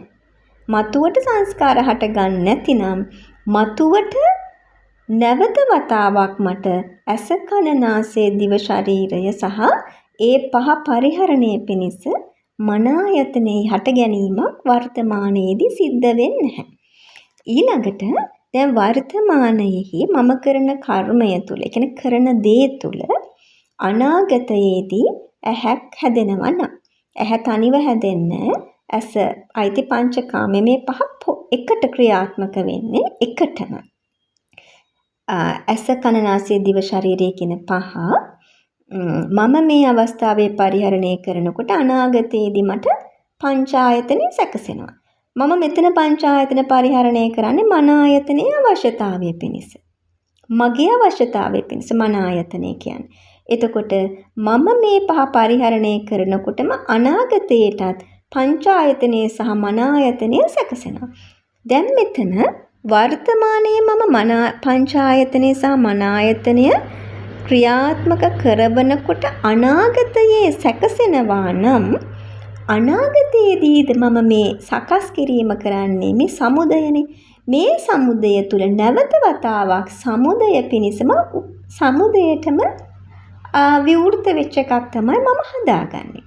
Speaker 1: මතුවට සංස්කාර හටගන්නේ නැතිනම් මතුවට නැවත වතාවක් මට ඇස කන නාසය දිව ශරීරය සහ ඒ පහ පරිහරණය පිණිස මන ආයතනයේ හට ගැනීමක් වර්තමානයේදී සිද්ධ වෙන්නේ නැහැ. ඊළඟට දැන් වර්තමානයේහි මම කරන කර්මය තුල, ඒ කියන්නේ කරන දේ තුල අනාගතයේදී ඇහක් හැදෙනවා නම් ඇහැ තනිව හැදෙන්න ඇස අයිති පංචකාමයේ මේ පහ එකට ක්‍රියාත්මක වෙන්නේ එකටම. ඇස කන නාසය දිව ශරීරය කියන පහ මම මේ අවස්ථාවේ පරිහරණය කරනකොට අනාගතයේදී මට පංචායතනෙ සැකසෙනවා. මම මෙතන පංචායතන පරිහරණය කරන්නේ මන ආයතනයේ අවශ්‍යතාවය පිණිස. මගේ අවශ්‍යතාවය පිණිස මන ආයතනය කියන්නේ. එතකොට මම මේ පහ පරිහරණය කරනකොටම අනාගතයටත් පංචායතනයේ සහ මන ආයතනය සැකසෙනවා. දැන් මෙතන වර්තමානයේ මම පංචායතනයේ සහ මන ආයතනය ක්‍රියාත්මක කරවනකොට අනාගතයේ සැකසෙනවා නම් අනාගතයේදීද මම මේ සකස් කිරීම කරන්නේ මේ සමුදයනේ. මේ සමුදය තුල නැවත වතාවක් සමුදය පිණිසම සමුදයටම විවෘත වෙච්ච එකක් තමයි මම හදාගන්නේ.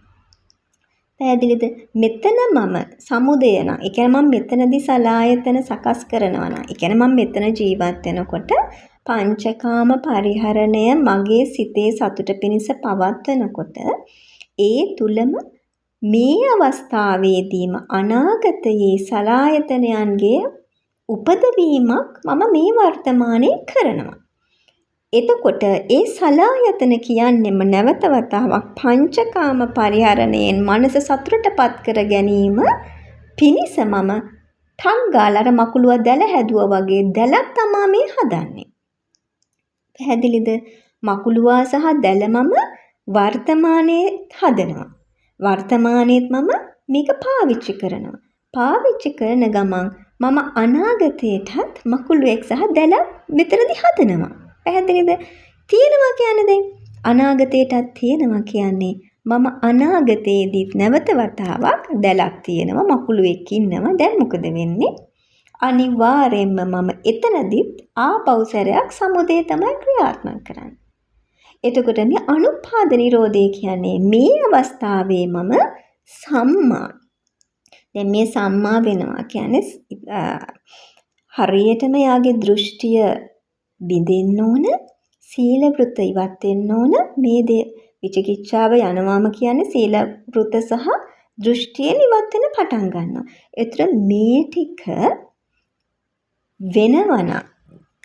Speaker 1: පැහැදිලිද? මෙතන මම සමුදය නම්, ඒ කියන්නේ මම මෙතනදී සලායතන සකස් කරනවා නම්, ඒ කියන්නේ මම මෙතන ජීවත් වෙනකොට පංචකාම පරිහරණය මගේ සිතේ සතුට පිණිස පවත්වනකොට ඒ තුලම මේ අවස්ථාවේදීම අනාගතයේ සලායතනයන්ගේ උපදවීමක් මම මේ වර්තමානයේ කරනවා. එතකොට ඒ සලායතන කියන්නෙම නැවත වතාවක් පංචකාම පරිහරණයෙන් මනස සතුටටපත් කර ගැනීම පිණිස මම ටක් ගාලා අර මකුලුව දැල හැදුවා වගේ දැලක් තමා මේ හදන්නේ. පැහැදිලිද? මකුලුවා සහ දැල මම වර්තමානයේ හදනවා. වර්තමානයේත් මම මේක පාවිච්චි කරනවා. පාවිච්චි කරන ගමන් මම අනාගතයටත් මකුලුවෙක් සහ දැලක් මෙතනදී හදනවා. පැහැදිලිද? තියෙනවා කියන්නේ දැන් අනාගතයටත් තියෙනවා කියන්නේ මම අනාගතයේදී නැවත වතාවක් දැලක් තියෙනවා මකුලුවෙක් ඉන්නවා. දැන් මොකද වෙන්නේ? අනිවාර්යයෙන්ම මම එතනදිත් ආපහු සැරයක් සමුදය තමයි ක්‍රියාත්මක කරන්නේ. එතකොට මේ අනුපාද නිරෝධය කියන්නේ මේ අවස්ථාවේ මම සම්මා. දැන් මේ සම්මා වෙනවා කියන්නේ හරියටම යාගේ දෘෂ්ටිය බිඳෙන්න ඕන, සීල වෘත ඉවත් වෙන්න ඕන. මේ විචිකිච්ඡාව යනවාම කියන්නේ සීල වෘත සහ දෘෂ්ටියෙන් ඉවත් වෙන පටන් ගන්නවා. ඒතර මේ ටික වෙනවනම්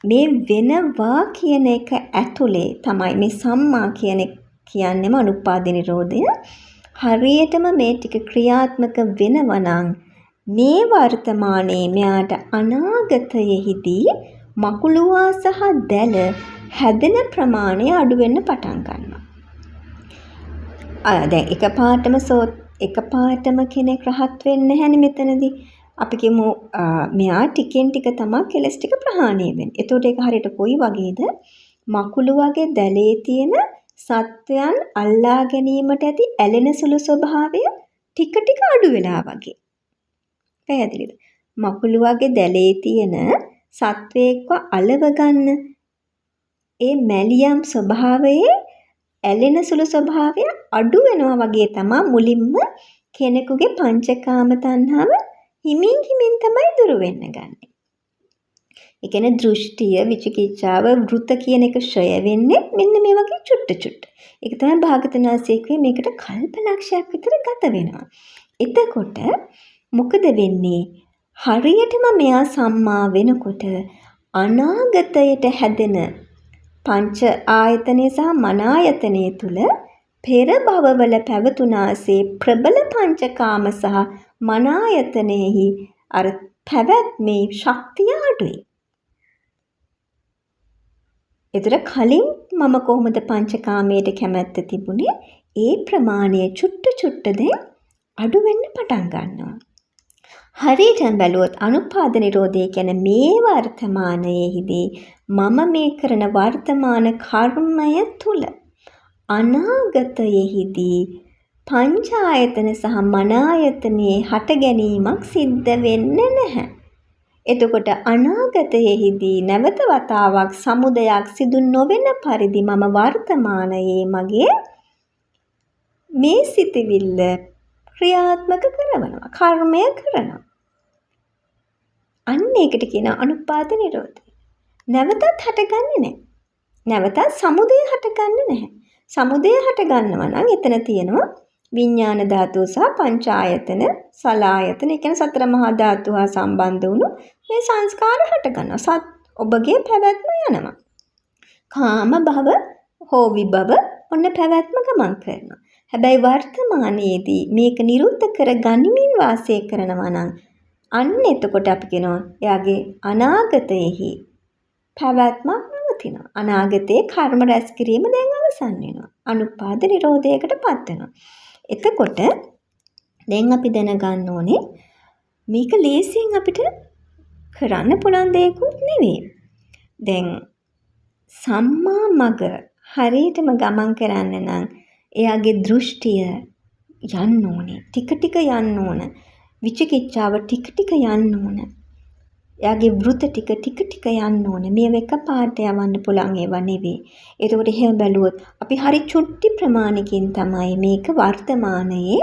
Speaker 1: මේ වෙනවා කියන එක ඇතුලේ තමයි මේ සම්මා කියන්නේම අනුපාද නිරෝධය. හරියටම මේ ටික ක්‍රියාත්මක වෙනවනම් මේ වර්තමානයේ මෙයාට අනාගතයේදී මකුලුවා සහ දැල හැදෙන ප්‍රමාණය අඩු වෙන්න පටන් ගන්නවා. දැන් එකපාරටම කෙනෙක් රහත් වෙන්නේ නැහැනේ මෙතනදී. අපි කියමු මෙයා ටිකෙන් ටික තමයි කෙලස් ටික ප්‍රහාණය වෙන්නේ. එතකොට ඒක හරියට කොයි වගේද? මකුළු වගේ දැලේ තියෙන සත්වයන් අල්ලා ගැනීමට ඇති ඇලෙන සුළු ස්වභාවය ටික ටික අඩු වෙලා වගේ. පැහැදිලිද? මකුළු වගේ දැලේ තියෙන සත්වයක්ව අලව ගන්න ඒ මැලියම් ස්වභාවයේ ඇලෙන සුළු ස්වභාවය අඩු වෙනවා වගේ තමයි මුලින්ම කෙනෙකුගේ පංචකාම තණ්හාව හිමින් තමයි දුරු වෙන්න ගන්නෙ. ඒ කියන්නේ දෘෂ්ටිය, විචිකිච්ඡාව, වෘත කියන එක ක්ෂය වෙන්නේ මෙන්න මේ වගේ චුට්ට. ඒක තමයි භාගතුන් වහන්සේ කිව්වේ මේකට කල්පලක්ෂයක් විතර ගත වෙනවා. එතකොට මොකද වෙන්නේ? හරියටම මෙයා සම්මා වෙනකොට අනාගතයට හැදෙන පංච ආයතනය සහ මන ආයතනය තුල පෙර භවවල පැවතුනාසේ ප්‍රබල පංචකාම සහ මන ආයතනෙහි අර පැවැත්මේ ශක්තිය අඩුයි. ඒතර කලින් මම කොහොමද පංචකාමයට කැමැත්ත තිබුණේ? ඒ ප්‍රමාණය චුට්ට දැන් අඩු වෙන්න පටන් ගන්නවා. හරියටම බැලුවොත් අනුපාද නිරෝධය කියන්නේ මේ වර්තමානයේදී මම මේ කරන වර්තමාන කර්මය තුල අනාගතයේදී පංච ආයතන සහ මන ආයතනයේ හට ගැනීමක් සිද්ධ වෙන්නේ නැහැ. එතකොට අනාගතයේදී නැවත වතාවක් සමුදයක් සිදු නොවන පරිදි මම වර්තමානයේ මගේ මේ සිතවිල්ල ක්‍රියාත්මක කරනවා, කර්මය කරනවා. අන්න ඒකට කියන අනුපාද නිරෝධය. නැවතත් හටගන්නේ නැහැ. නැවතත් සමුදය හටගන්නේ නැහැ. සමුදය හටගන්නවා නම් එතන තියෙනවා විඥාන ධාතුව සහ පංචායතන, සලායතන, ඒ කියන්නේ සතර මහා ධාතු හා සම්බන්ධ වුණු මේ සංස්කාර හටගන්නවා. ඔබගේ පැවැත්ම යනවා. කාම භව හෝ විභව ඔන්න පැවැත්ම ගමන් කරනවා. හැබැයි වර්තමානයේදී මේක නිරුද්ධ කර ගනිමින් වාසය කරනවා නම් අන්න එතකොට අපි කියනවා එයාගේ අනාගතයේහි පැවැත්මක් නවතිනවා. අනාගතයේ කර්ම රැස් කිරීම දැන් අවසන් වෙනවා. අනුපාද නිරෝධයකටපත් වෙනවා. එතකොට දැන් අපි දැනගන්න ඕනේ මේක ලේසියෙන් අපිට කරන්න පුළුවන් දෙයක්වත් නෙවෙයි. දැන් සම්මා මග හරියටම ගමන් කරන්න නම් එයාගේ දෘෂ්ටිය යන්න ඕනේ. ටික යන්න ඕන. විචිකිච්ඡාව ටික යන්න ඕන. එයාගේ වෘත ටික යන්න ඕන. මේව එකපාරට යවන්න පුළුවන් ඒවා නෙවෙයි. ඒකෝට එහෙම බැලුවොත් අපි හරි චුට්ටි ප්‍රමාණකින් තමයි මේක වර්තමානයේ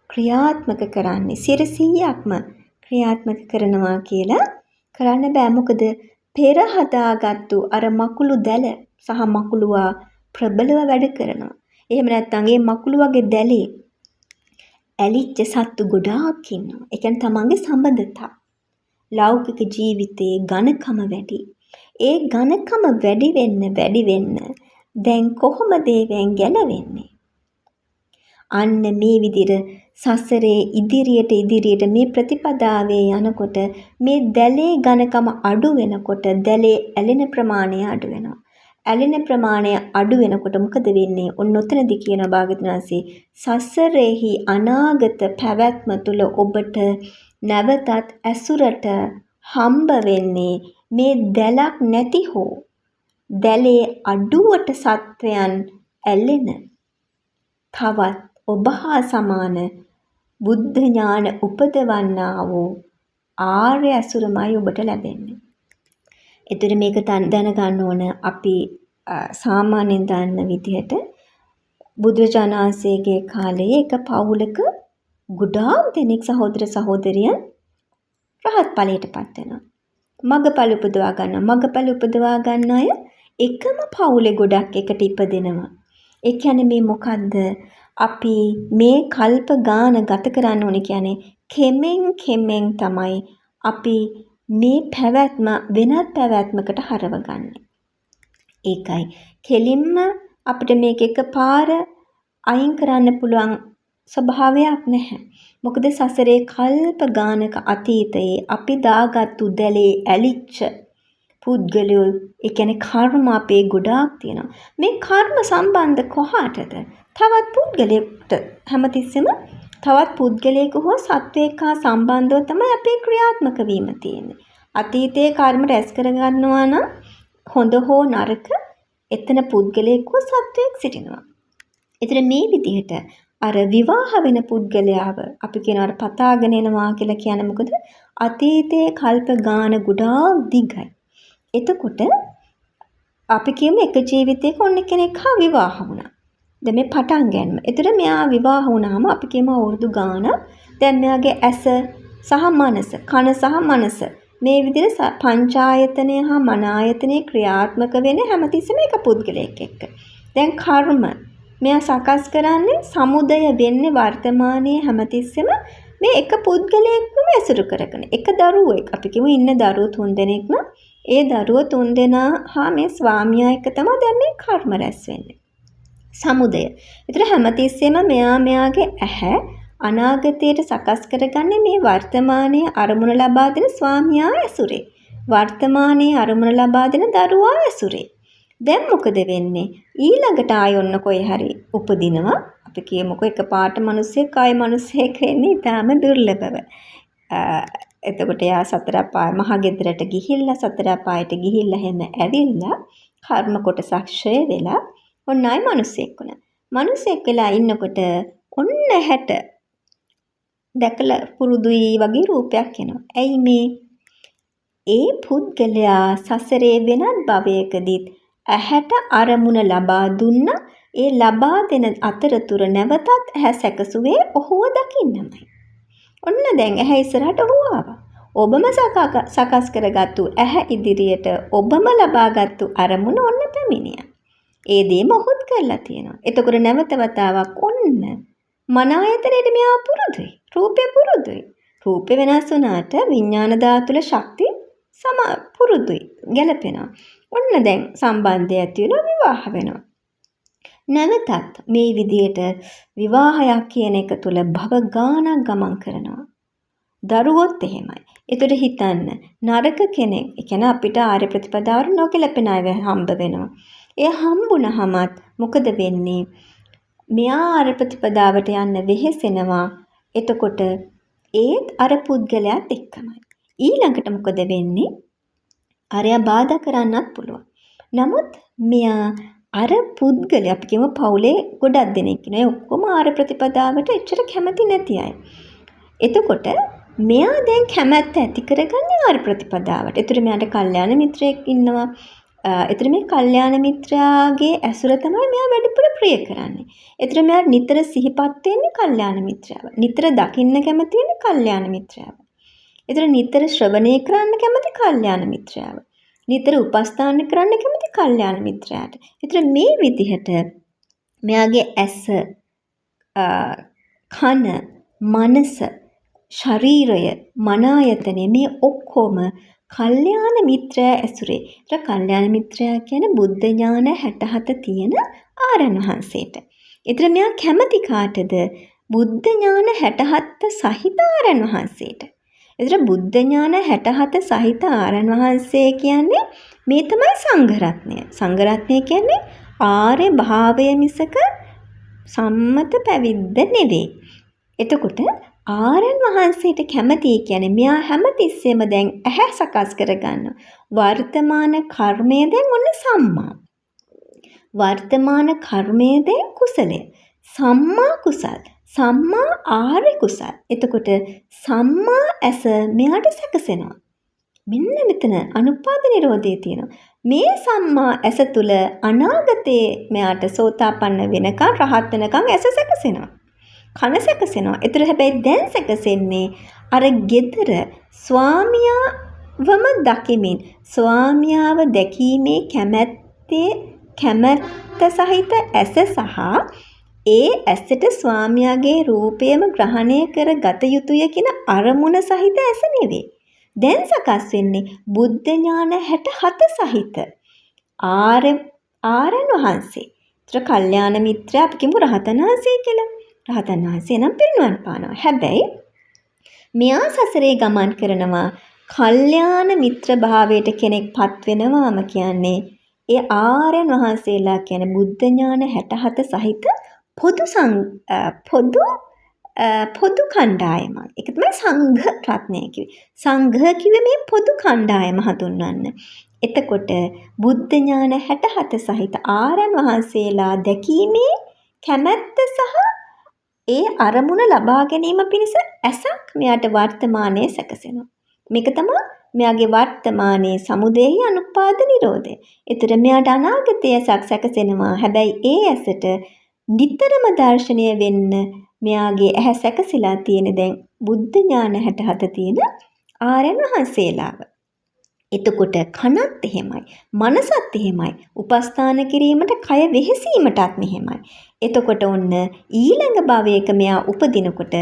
Speaker 1: ක්‍රියාත්මක කරන්නේ. 100%ක්ම ක්‍රියාත්මක කරනවා කියලා කරන්න බෑ. මොකද පෙර හදාගත්තු අර මකුළු දැල සහ මකුළුවා ප්‍රබලව වැඩ කරනවා. එහෙම නැත්නම් ඒ මකුළු වගේ දැලේ ඇලිච්ච සත්තු ගොඩාක් ඉන්නවා. ඒ කියන්නේ තමන්ගේ සම්බන්ධතා. ලෞකික ජීවිතයේ ඝනකම වැඩි. ඒ ඝනකම වැඩි වෙන්න දැන් කොහොමද ඒවෙන් ගැලවෙන්නේ? අන්න මේ විදිහට සසරේ ඉදිරියට මේ ප්‍රතිපදාවේ යනකොට මේ දැලේ ඝනකම අඩු වෙනකොට දැලේ ඇලෙන ප්‍රමාණය අඩු වෙනවා. ඇලෙන ප්‍රමාණය අඩු වෙනකොට මොකද වෙන්නේ? ඔන්න ඔතනදී කියන භාගතුන් වහන්සේ සසරෙහි අනාගත පැවැත්ම තුල ඔබට නැවතත් ඇසුරට හම්බ වෙන්නේ මේ දැලක් නැති හෝ දැලේ අඩුවට සත්වයන් ඇලෙන තවත් ඔබ හා සමාන බුද්ධ ඥාන උපදවන්නා වූ ආර්ය ඇසුරමයි ඔබට ලැබෙන්නේ. එතකොට මේක දැනගන්න ඕන අපි සාමාන්‍යයෙන් දන්න විදිහට බුදුරජාණන් වහන්සේගේ කාලයේ එක පවුලක ගොඩාක් දෙනෙක් සහෝදර සහෝදරියන් රහත් ඵලයටපත් වෙනවා. මග්ගඵල උපදවා ගන්න අය එකම පවුලේ ගොඩක් එකට ඉපදෙනවා. ඒ කියන්නේ මේ මොකද්ද? අපි මේ කල්ප ගාන ගත කරන්න ඕනේ කියන්නේ කෙමෙන් තමයි අපි මේ පැවැත්ම වෙනත් පැවැත්මකට හරවගන්නේ. ඒකයි කෙලින්ම අපිට මේක එකපාර අයින් කරන්න පුළුවන් ස්වභාවයක් නැහැ. මොකද සසරේ කල්ප ගානක අතීතයේ අපි දාගත්තු දැලේ ඇලිච්ච පුද්ගලයෝ ඒ කියන්නේ කර්ම අපේ ගොඩාක් තියෙනවා. මේ කර්ම සම්බන්ධ කොහාටද? තවත් පුද්ගලයෙකුට හැමතිස්සෙම තවත් පුද්ගලයෙකු හෝ සත්වයක හා සම්බන්ධව තමයි අපේ ක්‍රියාත්මක වීම තියෙන්නේ. අතීතයේ කර්ම රැස් කරගන්නවා නම් හොඳ හෝ නරක එතන පුද්ගලයෙක් හෝ සත්වයක් සිටිනවා. ඒතර මේ විදිහට අර විවාහ වෙන පුද්ගලයාව අපි කියනවා පතාගෙන එනවා කියලා කියන්නේ මොකද? අතීතයේ කල්ප ගාන ගොඩාක් දිගයි. එතකොට අපි කියමු එක ජීවිතයක ඔන්න කෙනෙක් හා විවාහ වුණා. දැන් මේ පටන් ගන්නම. ඒතර මෙයා විවාහ වුණාම අපි කියමු අවුරුදු ගාන. දැන් මෙයාගේ ඇස සහ මනස, කන සහ මනස මේ විදිහට පංචායතනය හා මන ආයතනයේ ක්‍රියාත්මක වෙන හැමතිස්සෙම එක පුද්ගලයෙක් එක්ක. දැන් කර්ම මෙයා සකස් කරන්නේ සමුදය වෙන්නේ වර්තමානයේ හැමතිස්සෙම මේ එක පුද්ගලයෙක්ම ඇසුරු කරගෙන. එක දරුවෙක් අපි කියමු ඉන්න දරුවෝ 3 දෙනෙක් නම් ඒ දරුවෝ 3 දෙනා හා මේ ස්වාමියා එක්ක තමයි දැන් මේ කර්ම රැස් වෙන්නේ. සමුදය. ඒතර හැමතිස්සෙම මෙයාගේ ඇහැ අනාගතයට සකස් කරගන්නේ මේ වර්තමානයේ අරමුණ ලබා දෙන ස්වාමියා ඇසුරේ. වර්තමානයේ අරමුණ ලබා දෙන දරුවා ඇසුරේ. දැන් මොකද වෙන්නේ? ඊළඟට ආයොන්න කොයි හරි උපදිනවා. අපි කියමුකෝ එකපාරට මිනිස්සෙක් ආය මිනිස්සෙක් වෙන්නේ ඊටාම දුර්ලභව. එතකොට යා සතර පාය මහ ගෙදරට ගිහිල්ලා සතර පායට ගිහිල්ලා හැම ඇවිල්ලා කර්ම කොටසක් ක්ෂය වෙලා ඔන්නයි මිනිස්සෙක් වුණා. මිනිස්සෙක් වෙලා ඉන්නකොට ඔන්න හැට දැකලා පුරුදුයි වගේ රූපයක් එනවා. ඇයි මේ? ඒ පුද්ගලයා සසරේ වෙනත් භවයකදීත් ඇහැට අරමුණ ලබා දුන්නා. ඒ ලබා දෙන අතරතුර නැවතත් ඇහැ සැකසුවේ ඔහුව දකින්නමයි. ඔන්න දැන් ඇහැ ඉස්සරහට ඔහු ආවා. ඔබම සකස් කරගත්තු ඇහැ ඉදිරියට ඔබම ලබාගත්තු අරමුණ ඔන්න පැමිණියා. ඒ දේම ඔහුත් කරලා තියෙනවා. එතකොට නැවත වතාවක් ඔන්න මන ආයතනයේ මෙයා පුරුදුයි. රූපේ පුරුදුයි. රූපේ වෙනස් වුණාට විඥාන ධාතුල ශක්තිය පුරුදුයි. ගැලපෙනවා. ඔන්න දැන් සම්බන්ධය ඇති වෙනවා විවාහ වෙනවා. නැවතත් මේ විදියට විවාහයක් කියන එක තුල භව ගානක් ගමන් කරනවා. දරුවොත් එහෙමයි. ඒතර හිතන්න නරක කෙනෙක්, ඒ කියන්නේ අපිට ආර්ය ප්‍රතිපදාවට නොකැලපෙන අය හම්බ වෙනවා. ඒ හම්බුනහමත් මොකද වෙන්නේ? මෙයා ආර්ය ප්‍රතිපදාවට යන්න වෙහෙසෙනවා. එතකොට ඒත් අර පුද්ගලයාත් එක්කමයි. ඊළඟට මොකද වෙන්නේ? අරයා බාධා කරන්නත් පුළුවන්. නමුත් මෙයා අර පුද්ගලයා අපි කියමු පවුලේ ගොඩක් දෙනෙක් ඉන්නවා. ඒ ඔක්කොම ආර්ය ප්‍රතිපදාවට එච්චර කැමති නැති අය. එතකොට මෙයා දැන් කැමැත්ත ඇති කරගන්නේ ආර්ය ප්‍රතිපදාවට. ඒතර මෙයාට කල්යාණ මිත්‍රයෙක් ඉන්නවා. ඒතර මේ කල්යාණ මිත්‍රාගේ ඇසුර තමයි මෙයා වැඩිපුර ප්‍රිය කරන්නේ. ඒතර මෙයා නිතර සිහිපත් වෙන්නේ කල්යාණ මිත්‍රාව. නිතර දකින්න කැමති වෙන්නේ කල්යාණ මිත්‍රාව. ඒතර නිතර ශ්‍රවණය කරන්න කැමති කල්යාණ මිත්‍රාව. නිතර උපස්ථාන කරන්න කැමති කල්යාණ මිත්‍රයාට. ඒතර මේ විදිහට මෙයාගේ ඇස, කන, මනස, ශරීරය, මන ආයතනෙ මේ ඔක්කොම කල්යාණ මිත්‍රයා ඇසුරේ. ඒතර කල්යාණ මිත්‍රයා කියන්නේ බුද්ධ ඥාන 67 තියෙන ආරණ වහන්සේට. ඒතර මෙයා කැමති කාටද? බුද්ධ ඥාන 67 සහිත ආරණ වහන්සේට. ඒතර බුද්ධ ඥාන 67 සහිත ආරණ වහන්සේ කියන්නේ මේ තමයි සංඝ රත්නය. සංඝ රත්නය කියන්නේ ආර්ය භාවය මිසක සම්මත පැවිද්ද නෙවෙයි. එතකොට ආරණ වහන්සේට කැමති කියන්නේ මෙයා හැමතිස්සෙම දැන් ඇහැ සකස් කරගන්න. වර්තමාන කර්මයේ දැන් ඔන්න සම්මා. වර්තමාන කර්මයේ දැන් කුසලය. සම්මා කුසල්. සම්මා ආර්ය කුසල්. එතකොට සම්මා ඇස මෙයාට සැකසෙනවා. මෙන්න මෙතන අනුපාද නිරෝධය තියෙනවා. මේ සම්මා ඇස තුල අනාගතයේ මෙයාට සෝතාපන්න වෙනකන් රහත් වෙනකන් ඇස සැකසෙනවා. කන සැකසෙනවා. ඒතර හැබැයි දැන් සැකසෙන්නේ අර gedara ස්වාමියාවම දකිමින් ස්වාමියාව දැකීමේ කැමැත්ත සහිත ඇස සහ ඒ ඇසට ස්වාමියාගේ රූපයම ග්‍රහණය කර ගත යුතුය කියන අරමුණ සහිත ඇස නෙවෙයි. දැන් සකස් වෙන්නේ බුද්ධ ඥාන 67 සහිත ආරණ වහන්සේ. ඒතර කල්යාණ මිත්‍රයා අපි කියමු රහතන් වහන්සේ කියලා. රහතන් වහන්සේ නම් පිරිනුවන් පානවා. හැබැයි මෙයා සසරේ ගමන් කරනවා කල්යාණ මිත්‍ර භාවයට කෙනෙක්පත් වෙනවාම කියන්නේ ඒ ආර්යයන් වහන්සේලා කියන්නේ බුද්ධ ඥාන 67 සහිත පොදු පොදු කණ්ඩායමක්. ඒක තමයි සංඝ රත්නය කිව්වේ. සංඝ කිව්වේ මේ පොදු කණ්ඩායම හඳුන්වන්න. එතකොට බුද්ධ ඥාන 67 සහිත ආර්යයන් වහන්සේලා දැකීමේ කැමැත්ත සහ ඒ අරමුණ ලබා ගැනීම පිණිස ඇසක් මෙයාට වර්තමානයේ සැකසෙනවා. මේක තමයි මෙයාගේ වර්තමානයේ සමුදේහි අනුපාද නිරෝධය. ඒතර මෙයාට අනාගතයේ ඇසක් සැකසෙනවා. හැබැයි ඒ ඇසට නිතරම දර්ශනය වෙන්න මෙයාගේ ඇහැ සැකසීලා තියෙන දැන් බුද්ධ ඥාන 67 තියෙන ආර්යයන් වහන්සේලාව. එතකොට කනත් එහෙමයි, මනසත් එහෙමයි, උපස්ථාන කිරීමට කය වෙහෙසීමටත් මෙහෙමයි. එතකොට ඔන්න ඊළඟ භවයක මෙයා උපදිනකොට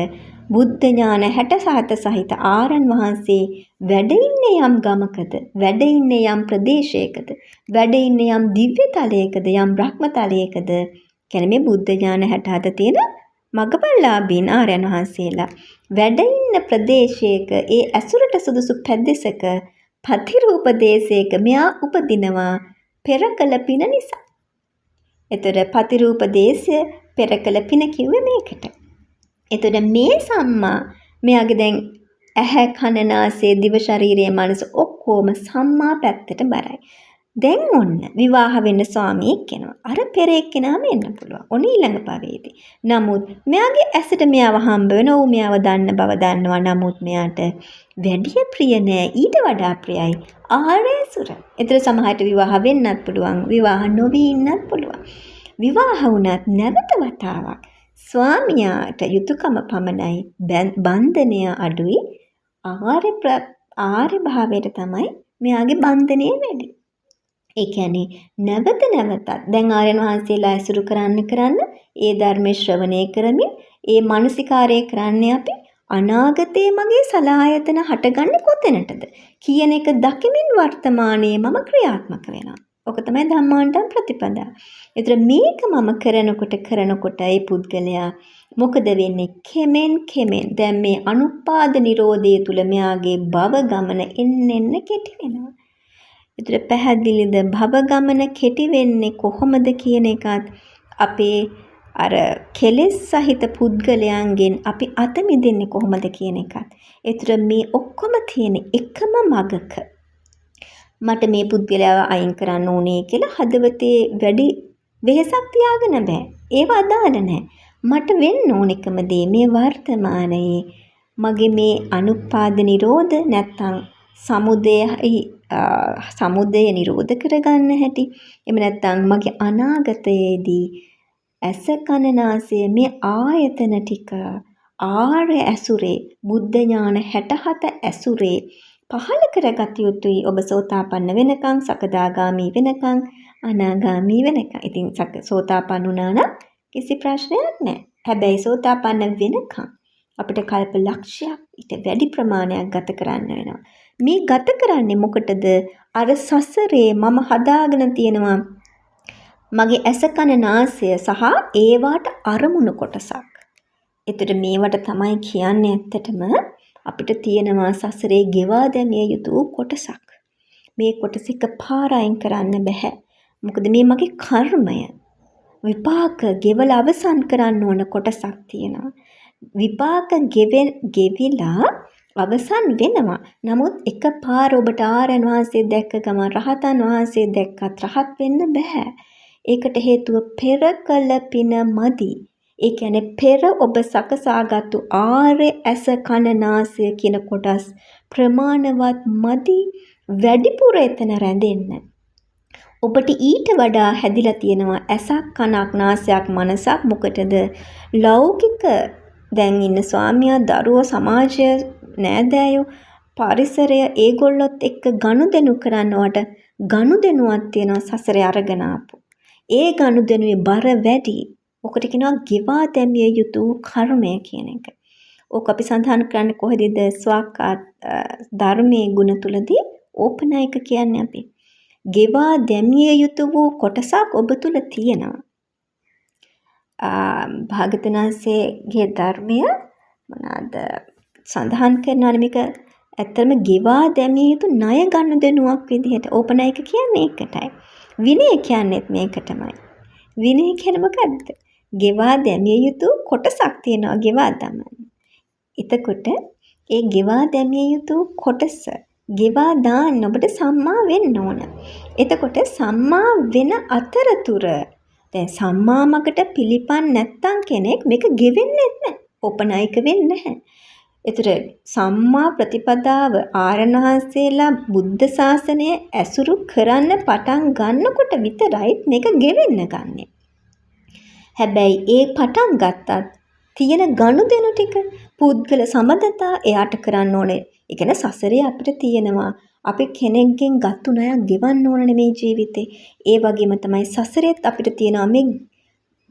Speaker 1: බුද්ධ ඥාන 67 සහිත ආරයන් වහන්සේ වැඩ ඉන්නේ යම් ගමකද, වැඩ ඉන්නේ යම් ප්‍රදේශයකද, වැඩ ඉන්නේ යම් දිව්‍ය තලයකද, යම් බ්‍රහ්ම තලයකද, කියන්නේ මේ බුද්ධ ඥාන 67 තියෙන මගපල්ලාභීන් ආරයන් වහන්සේලා වැඩ ඉන්න ප්‍රදේශයක ඒ ඇසුරට සුදුසු පැද්දෙසක පතිරූප දේශයක මෙයා උපදිනවා පෙර කළ පින නිසා. එතකොට පතිරූප දේශය පෙර කළ පින කිව්වේ මේකට. එතකොට මේ සම්මා මෙයාගේ දැන් ඇහැ කන නාසය දිව ශරීරය මනස ඔක්කොම සම්මා පැත්තට බරයි. දැන් ඔන්න විවාහ වෙන්න ස්වාමියෙක් එනවා. අර පෙර එක්කෙනාම එන්න පුළුවන්. ඔන්න ඊළඟ භවයේදී. නමුත් මෙයාගේ ඇසට මෙයාව හම්බ වෙන ඌ මෙයාව දන්න බව දන්නවා. නමුත් මෙයාට වැඩි ප්‍රිය නෑ. ඊට වඩා ප්‍රියයි ආරේසුර. ඒතර සමහරට විවාහ වෙන්නත් පුළුවන්. විවාහ නොවී ඉන්නත් පුළුවන්. විවාහ වුණත් නැවත වතාවක් ස්වාමියාට යුතුයකම පමණයි බන්ධනය අඩුයි. ආර්ය භාවයට තමයි මෙයාගේ බන්ධනය වැඩි. ඒ කියන්නේ නැවතත් දැන් ආර්යයන් වහන්සේලා ඇසුරු කරන්න ඒ ධර්ම ශ්‍රවණය කරමින් ඒ මානසිකාරය කරන්නේ අපි අනාගතයේ මගේ සලායතන හටගන්නේ කොතැනටද කියන එක දකිමින් වර්තමානයේ මම ක්‍රියාත්මක වෙනවා. ඔක තමයි ධම්මාන්තම් ප්‍රතිපදා. ඒතර මේක මම කරනකොට ඒ පුද්ගලයා මොකද වෙන්නේ? කෙමෙන් දැන් මේ අනුපාද නිරෝධය තුල මෙයාගේ භව ගමන එන්න කෙටි වෙනවා. ඒතර පැහැදිලිද භව ගමන කෙටි වෙන්නේ කොහොමද කියන එකත් අපේ අර කෙලෙස් සහිත පුද්ගලයන්ගෙන් අපි අත මිදෙන්නේ කොහොමද කියන එකත්. ඒතර මේ ඔක්කොම තියෙන එකම මගක මට මේ පුද්ගලයාව අයින් කරන්න ඕනේ කියලා හදවතේ වැඩි වෙහසක් තියාගෙන බෑ. ඒව අදාළ නැහැ. මට වෙන්න ඕනෙකම දේ මේ වර්තමානයේ මගේ මේ අනුපාද නිරෝධ නැත්තම් සමුදය නිරෝධ කරගන්න හැටි. එහෙම නැත්තම් මගේ අනාගතයේදී ඇස කන නාසය මේ ආයතන ටික ආර්ය ඇසුරේ බුද්ධ ඥාන 67 ඇසුරේ පහළ කරගත යුතුයි. ඔබ සෝතාපන්න වෙනකන්, සකදාගාමි වෙනකන්, අනාගාමි වෙනකන්. ඉතින් සෝතාපන්න වුණා නම් කිසි ප්‍රශ්නයක් නැහැ. හැබැයි සෝතාපන්න වෙනකන් අපිට කල්ප ලක්ෂයක් ඊට වැඩි ප්‍රමාණයක් ගත කරන්න වෙනවා. මේ ගත කරන්නේ මොකටද? අර සසරේ මම හදාගෙන තියෙනවා මගේ ඇස කන නාසය සහ ඒවාට අරමුණු කොටසක්. ඒතර මේවට තමයි කියන්නේ ඇත්තටම අපිට තියෙනවා සසරේ ගෙවා දැමිය යුතු කොටසක්. මේ කොටස එකපාර අයින් කරන්න බෑ. මොකද මේ මගේ කර්මය. විපාක ගෙවල අවසන් කරන්න ඕන කොටසක් තියෙනවා. විපාක ගෙවිලා අවසන් වෙනවා. නමුත් එකපාර ඔබට ආරයන් වහන්සේ දැක්ක ගමන් රහතන් වහන්සේ දැක්කත් රහත් වෙන්න බෑ. ඒකට හේතුව පෙර කළ පින මදි. ඒ කියන්නේ පෙර ඔබ සකසාගත්තු ආර්ය ඇස කන නාසය කියන කොටස් ප්‍රමාණවත් මදි වැඩිපුර එතන රැඳෙන්න. ඔබට ඊට වඩා හැදිලා තියෙනවා ඇසක් කනක් නාසයක් මනසක්. මොකටද? ලෞකික දැන් ඉන්න ස්වාමියා දරුවෝ සමාජය නෑදෑයෝ පරිසරය ඒගොල්ලොත් එක්ක ගනුදෙනු කරනවට ගනුදෙනුවක් තියෙනවා සසරේ අරගෙන ආපු. ඒ ගනුදෙනුවේ බර වැඩි. ඔකට කියනවා ගෙවා දැමිය යුතු කර්මය කියන එක. ඕක අපි සඳහන් කරන්නේ කොහෙදද? ස්වාක්කාත ධර්මයේ ගුණ තුලදී ඕපනායක කියන්නේ අපි. ගෙවා දැමිය යුතු වූ කොටසක් ඔබ තුල තියෙනවා. භාගතුනාංශයේ ධර්මය මොනවාද සඳහන් කරනවානේ මේක ඇත්තම ගෙවා දැමිය යුතු ණය ගනුදෙනුවක් විදිහට ඕපනයික කියන්නේ ඒකටයි. විනය කියන්නේත් මේකටමයි. විනය කියන්නේ මොකද්ද? ගෙවා දැමිය යුතු කොටසක් තියෙනවා ගෙවා දමන්න. එතකොට ඒ ගෙවා දැමිය යුතු කොටස ගෙවා දාන්න ඔබට සම්මා වෙන්න ඕන. එතකොට සම්මා වෙන අතරතුර දැන් සම්මා මගට පිළිපන් නැත්තම් කෙනෙක් මේක ගෙවෙන්නේ නැහැ. ඕපනයික වෙන්නේ නැහැ. ඒතර සම්මා ප්‍රතිපදාව ආරණහන්සේලා බුද්ධ ශාසනය ඇසුරු කරන්න පටන් ගන්නකොට විතරයි මේක ගෙවෙන්න ගන්නෙ. හැබැයි ඒ පටන් ගත්තත් තියෙන ගනුදෙනු ටික පුද්ගල සම්බන්ධතා එයාට කරන්න ඕනේ. ඒ කියන්නේ සසරේ අපිට තියෙනවා අපි කෙනෙක්ගෙන් ගත්තු ණයක් ගෙවන්න ඕනනේ මේ ජීවිතේ. ඒ වගේම තමයි සසරේත් අපිට තියෙනවා මේ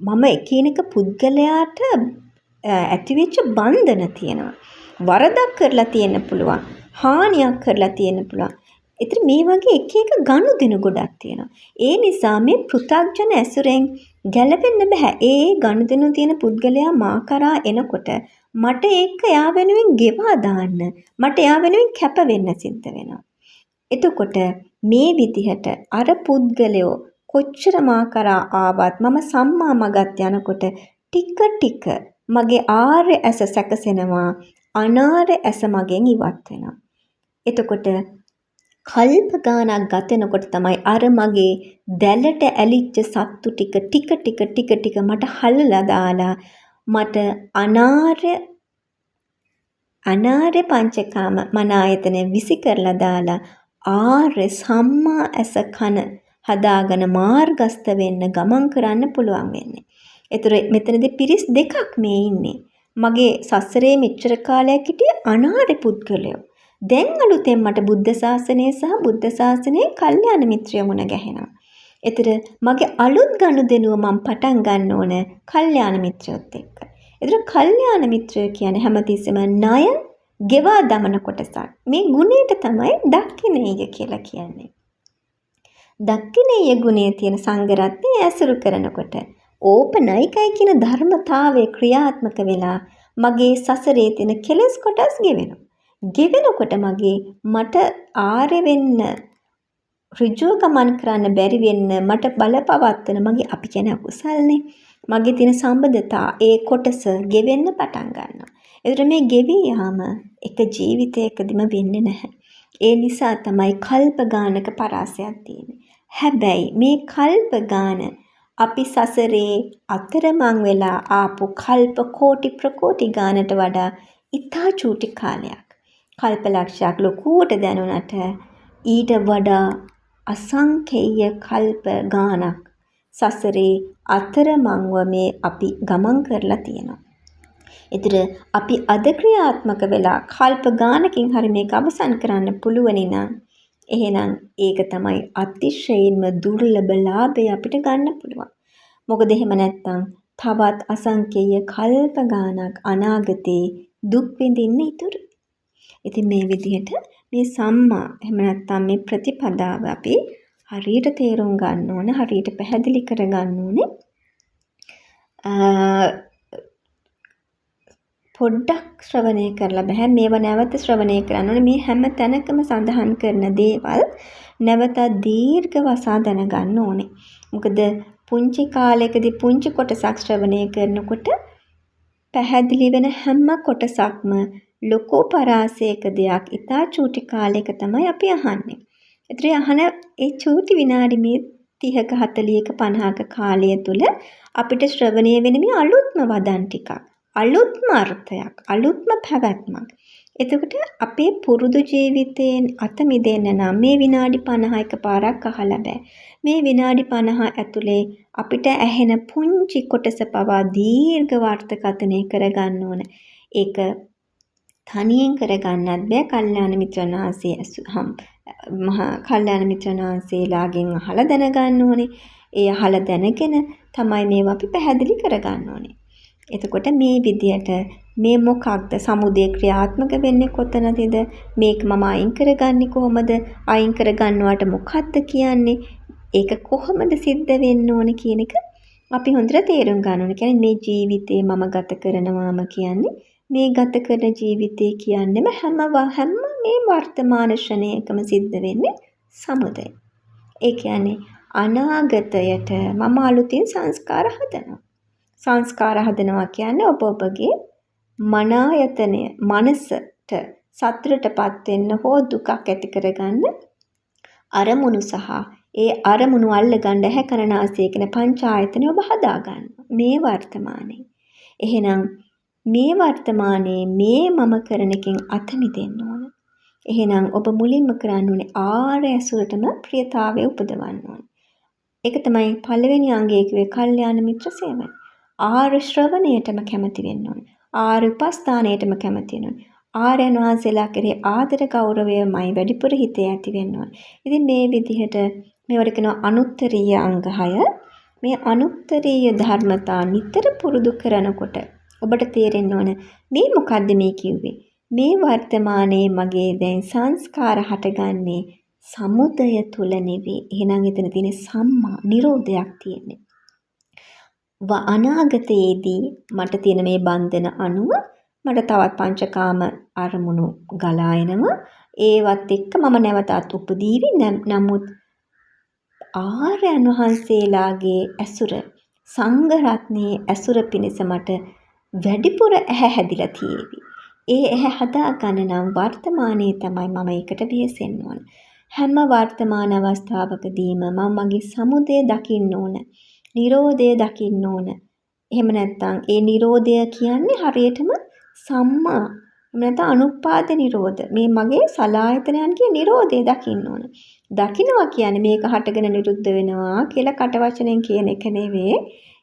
Speaker 1: මම එකිනෙක පුද්ගලයාට ඇතිවෙච්ච බන්ධන තියෙනවා. වරදක් කරලා තියෙන්න පුළුවන්. හානියක් කරලා තියෙන්න පුළුවන්. ඒතර මේ වගේ එක එක ගනුදෙනු ගොඩක් තියෙනවා. ඒ නිසා මේ පෘථග්ජන ඇසුරෙන් ගැලපෙන්න බෑ. ඒ ගනුදෙනු තියෙන පුද්ගලයා මා කරා එනකොට මට ඒක එයා වෙනුවෙන් ගෙවා දාන්න, මට එයා වෙනුවෙන් කැප වෙන්න සිද්ධ වෙනවා. එතකොට මේ විදිහට අර පුද්ගලයෝ කොච්චර මා කරා ආවත් මම සම්මා මගත් යනකොට ටික ටික මගේ ආර්ය ඇස සැකසෙනවා, අනාර්ය ඇස මගෙන් ඉවත් වෙනවා. එතකොට කල්ප ගානක් ගතනකොට තමයි අර මගේ දැලට ඇලිච්ච සත්තු ටික මට හලලා දාලා මට අනාර්ය පංචකාම මන ආයතන විසි කරලා දාලා ආර්ය සම්මා ඇස කන හදාගෙන මාර්ගස්ත වෙන්න ගමන් කරන්න පුළුවන් වෙන්නේ. ඒතර මෙතනදී පිරිස් දෙකක් මේ ඉන්නේ. මගේ සසරේ මෙච්චර කාලයක් හිටිය අනාර්ය පුද්ගලයෝ. දැන් අලුතෙන් මට බුද්ධ ශාසනය සහ බුද්ධ ශාසනයේ කල්යාණ මිත්‍රයෝ මුණ ගැහෙනවා. ඒතර මගේ අලුත් ගනුදෙනුව මම පටන් ගන්න ඕන කල්යාණ මිත්‍රයොත් එක්ක. ඒතර කල්යාණ මිත්‍රයෝ කියන්නේ හැමතිස්සෙම ණය ගෙවා දමන කොටසක්. මේ ගුණයට තමයි දක්ඛිනේය කියලා කියන්නේ. දක්ඛිනේය ගුණයේ තියෙන සංඝ රත්නය ඇසුරු කරනකොට ඕපනයිකයි කියන ධර්මතාවය ක්‍රියාත්මක වෙලා මගේ සසරේ තියෙන කෙලෙස් කොටස් ගෙවෙනවා. ගෙවෙනකොට මට ආර්ය වෙන්න ඍජුව ගමන් කරන්න බැරි වෙන්න මට බලපවත්තන මගේ අපි කියන්නේ අකුසල්නේ. මගේ තියෙන සම්බන්ධතා ඒ කොටස ගෙවෙන්න පටන් ගන්නවා. ඒතර මේ ගෙවි යාම එක ජීවිතයකදීම වෙන්නේ නැහැ. ඒ නිසා තමයි කල්ප ගානක පරාසයක් තියෙන්නේ. හැබැයි මේ කල්ප ගාන අපි සසරේ අතරමං වෙලා ආපු කල්ප කෝටි ප්‍රකෝටි ගානට වඩා ඉතා චූටි කාලයක්. කල්ප ලක්ෂයක් ලොකුවට දැනුණට ඊට වඩා අසංකේය කල්ප ගානක් සසරේ අතරමංව මේ අපි ගමන් කරලා තියෙනවා. ඒතර අපි අද ක්‍රියාත්මක වෙලා කල්ප ගානකින් හරි මේක අවසන් කරන්න පුළුවනි නම් එහෙනම් ඒක තමයි අතිශයින්ම දුර්ලභ ලාභය අපිට ගන්න පුළුවන්. මොකද එහෙම නැත්නම් තවත් අසංකේය කල්ප ගානක් අනාගතේ දුක් විඳින්න ඉතුරු. ඉතින් මේ විදිහට මේ සම්මා එහෙම නැත්නම් මේ ප්‍රතිපදාව අපි හරියට තේරුම් ගන්න ඕන, හරියට පැහැදිලි කර ගන්න ඕනේ. පොඩ්ඩක් ශ්‍රවණය කරලා බෑ. මේව නැවත ශ්‍රවණය කරන්න ඕනේ. මේ හැම තැනකම සඳහන් කරන දේවල් නැවත දීර්ඝ වසා දැනගන්න ඕනේ. මොකද පුංචි කාලයකදී පුංචි කොටසක් ශ්‍රවණය කරනකොට පැහැදිලි වෙන හැම කොටසක්ම ලොකු පරාසයක දෙයක් ඉතා චූටි කාලයක තමයි අපි අහන්නේ. ඒතර අහන ඒ චූටි විනාඩි මේ 30ක 40ක 50ක කාලය තුල අපිට ශ්‍රවණය වෙන මේ අලුත්ම වදන් ටිකක්, අලුත්ම අර්ථයක්, අලුත්ම පැවැත්මක්. එතකොට අපේ පුරුදු ජීවිතයෙන් අත මිදෙන්න නම් මේ විනාඩි 50 එකපාරක් අහලා බෑ. මේ විනාඩි 50 ඇතුලේ අපිට ඇහෙන පුංචි කොටස පවා දීර්ඝ වර්තකතනය කරගන්න ඕන. ඒක තනියෙන් කරගන්නත් බෑ. කල්යාණ මිත්‍රයන් වහන්සේ මහා කල්යාණ මිත්‍රයන් වහන්සේලාගෙන් අහලා දැනගන්න ඕනේ. ඒ අහලා දැනගෙන තමයි මේවා අපි පැහැදිලි කරගන්න ඕනේ. එතකොට මේ විදියට මේ මොකක්ද සමුදය ක්‍රියාත්මක වෙන්නේ කොතනදද? මේක මම අයින් කරගන්නේ කොහොමද? අයින් කරගන්නවට මොකක්ද කියන්නේ? ඒක කොහොමද සිද්ධ වෙන්න ඕනේ කියන එක අපි හොඳට තේරුම් ගන්න ඕනේ. කියන්නේ මේ ජීවිතේ මම ගත කරනවාම කියන්නේ මේ ගත කරන ජීවිතය කියන්නේම හැම මේ වර්තමාන ක්ෂණයකම සිද්ධ වෙන්නේ සමුදය. ඒ කියන්නේ අනාගතයට මම අලුතින් සංස්කාර හදනවා. සංස්කාර හදනවා කියන්නේ ඔබගේ මනායතනය මනසට සතුටටපත් වෙන්න හෝ දුකක් ඇති කරගන්න අරමුණු සහ ඒ අරමුණු අල්ලගන්න හැකරනාසය කියන පංචායතන ඔබ හදාගන්න. මේ වර්තමානයේ. එහෙනම් මේ වර්තමානයේ මේ මම කරන එකෙන් අත මිදෙන්න ඕන. එහෙනම් ඔබ මුලින්ම කරන්න ඕනේ ආර්ය ඇසුරටම ප්‍රියතාවය උපදවන්න ඕනේ. ඒක තමයි පළවෙනි අංගයේ කිව්වේ කල්යාණ මිත්‍ර සේවය. ආර්ය ශ්‍රවණයටම කැමති වෙන්න ඕනේ. ආර්ය උපස්ථානයටම කැමති වෙන්න ඕනේ. ආර්යයන් වහන්සේලා කෙරෙහි ආදර ගෞරවයමයි වැඩිපුර හිතේ ඇති වෙන්න ඕනේ. ඉතින් මේ විදිහට මේවට කියනවා අනුත්තරීය අංග 6. මේ අනුත්තරීය ධර්මතා නිතර පුරුදු කරනකොට ඔබට තේරෙන්න ඕන මේ මොකද්ද මේ කිව්වේ? මේ වර්තමානයේ මගේ දැන් සංස්කාර හටගන්නේ සමුදය තුල නෙවෙයි. එහෙනම් එතන තියෙන සම්මා නිරෝධයක් තියෙන්නේ. අනාගතයේදී මට තියෙන මේ බන්ධන අනුව මට තවත් පංචකාම අරමුණු ගලා එනවා. ඒවත් එක්ක මම නැවතත් උපදීවි. නමුත් ආර්යයන් වහන්සේලාගේ ඇසුර සංඝ රත්නයේ ඇසුර පිණිස මට වැඩිපුර ඇහැ හැදිලා තියෙවි. ඒ ඇහැ හදා ගන්න නම් වර්තමානයේ තමයි මම ඒකට වෙහෙසෙන්න ඕන. හැම වර්තමාන අවස්ථාවකදීම මම මගේ සමුදය දකින්න ඕන. නිරෝධය දකින්න ඕන. එහෙම නැත්නම් ඒ නිරෝධය කියන්නේ හරියටම සම්මා නැත්නම් අනුපාද නිරෝධ. මේ මගේ සලායතනයන්ගේ නිරෝධය දකින්න ඕන. දකින්නවා කියන්නේ මේක හටගෙන නිරුද්ධ වෙනවා කියලා කට වචනෙන් කියන එක නෙවෙයි.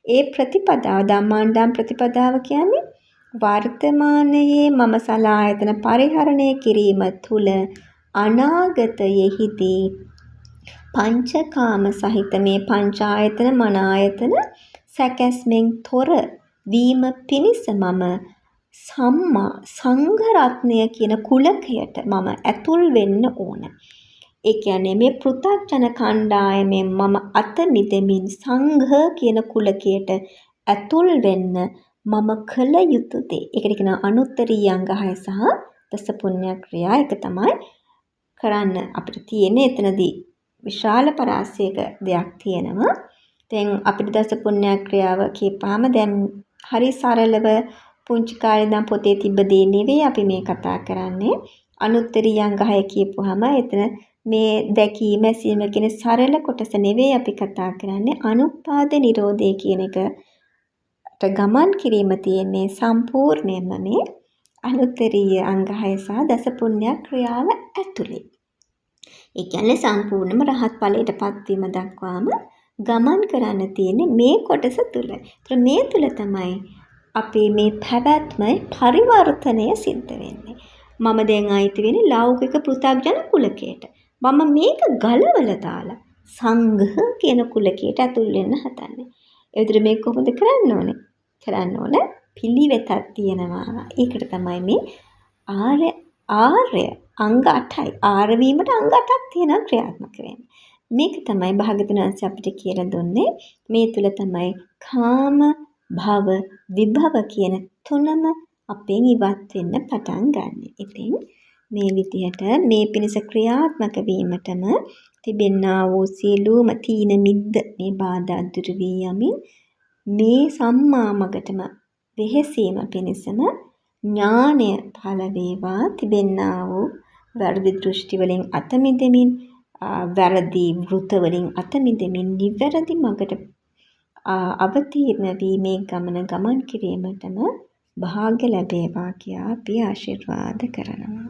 Speaker 1: ඒ ප්‍රතිපදාව ධම්මාණ්ඩම් ප්‍රතිපදාව කියන්නේ වර්තමානයේ මම සලායතන පරිහරණය කිරීම තුළ අනාගතයේදී පංචකාම සහිත මේ පංචායතන මනායතන සැකැස්මෙන් තොර වීම පිණිස මම සම්මා සංඝ රත්නය කියන කුලකයට මම ඇතුල් වෙන්න ඕන. ඒ කියන්නේ මේ පෘථග්ජන කණ්ඩායමෙන් මම අත මිදෙමින් සංඝ කියන කුලකයට ඇතුල් වෙන්න මම කළ යුතු දේ. ඒකට කියනවා අනුත්තරීය අංග 6 සහ දස පුණ්‍ය ක්‍රියා. ඒක තමයි කරන්න අපිට තියෙන්නේ. එතනදී විශාල පරාසයක දෙයක් තියෙනවා. දැන් අපිට දස පුණ්‍ය ක්‍රියාව කියපාම දැන් හරි සරලව පුංචි කාලේ ඉඳන් පොතේ තිබ්බ දේ නෙවෙයි අපි මේ කතා කරන්නේ. අනුත්තරීය අංග 6 කියපුවාම එතන මේ දැකීම ඇසීම කියන සරල කොටස නෙවෙයි අපි කතා කරන්නේ. අනුපාද නිරෝධය කියන එකට ගමන් කිරීම තියෙන්නේ සම්පූර්ණයෙන්ම මේ අනුත්තරීය අංග 6 සහ දස පුණ්‍ය ක්‍රියාව ඇතුලේ. ඒ කියන්නේ සම්පූර්ණම රහත් ඵලයටපත් වීම දක්වාම ගමන් කරන්න තියෙන්නේ මේ කොටස තුල. ඒතර මේ තුල තමයි අපේ මේ පැවැත්ම පරිවර්තනය සිද්ධ වෙන්නේ. මම දැන් ආйти වෙන්නේ ලෞකික පෘථග්ජන කුලකයට. මම මේක ගලවලා දාලා සංඝ කියන කුලකයට ඇතුල් වෙන්න හදන්නේ. ඒ විදිහට මේක කොහොමද කරන්න ඕනේ? කරන්න ඕන පිළිවෙතක් තියෙනවා. ඒකට තමයි මේ ආර්ය අංග 8යි. ආර්ය වීමට අංග 8ක් තියෙනවා ක්‍රියාත්මක වෙන්නේ. මේක තමයි භාග්‍යවතුන් වහන්සේ අපිට කියලා දුන්නේ. මේ තුල තමයි කාම භව විභව කියන තුනම අපෙන් ඉවත් වෙන්න පටන් ගන්න. ඉතින් මේ විදිහට මේ පිණිස ක්‍රියාත්මක වීමටම තිබෙන්නා වූ සියලුම තීන මිද්ද මේ බාධා දුරු වී යමින් මේ සම්මා මගටම වෙහෙසීම පිණිසම ඥානය පහළ වේවා. තිබෙන්නා වූ වැරදි දෘෂ්ටි වලින් අත මිදෙමින් වැරදි වෘත වලින් අත මිදෙමින් නිවැරදි මගට අවතීර්ණ වී මේ ගමන් කිරීමටම භාග්‍ය ලැබේවා කියා අපි ආශිර්වාද කරනවා.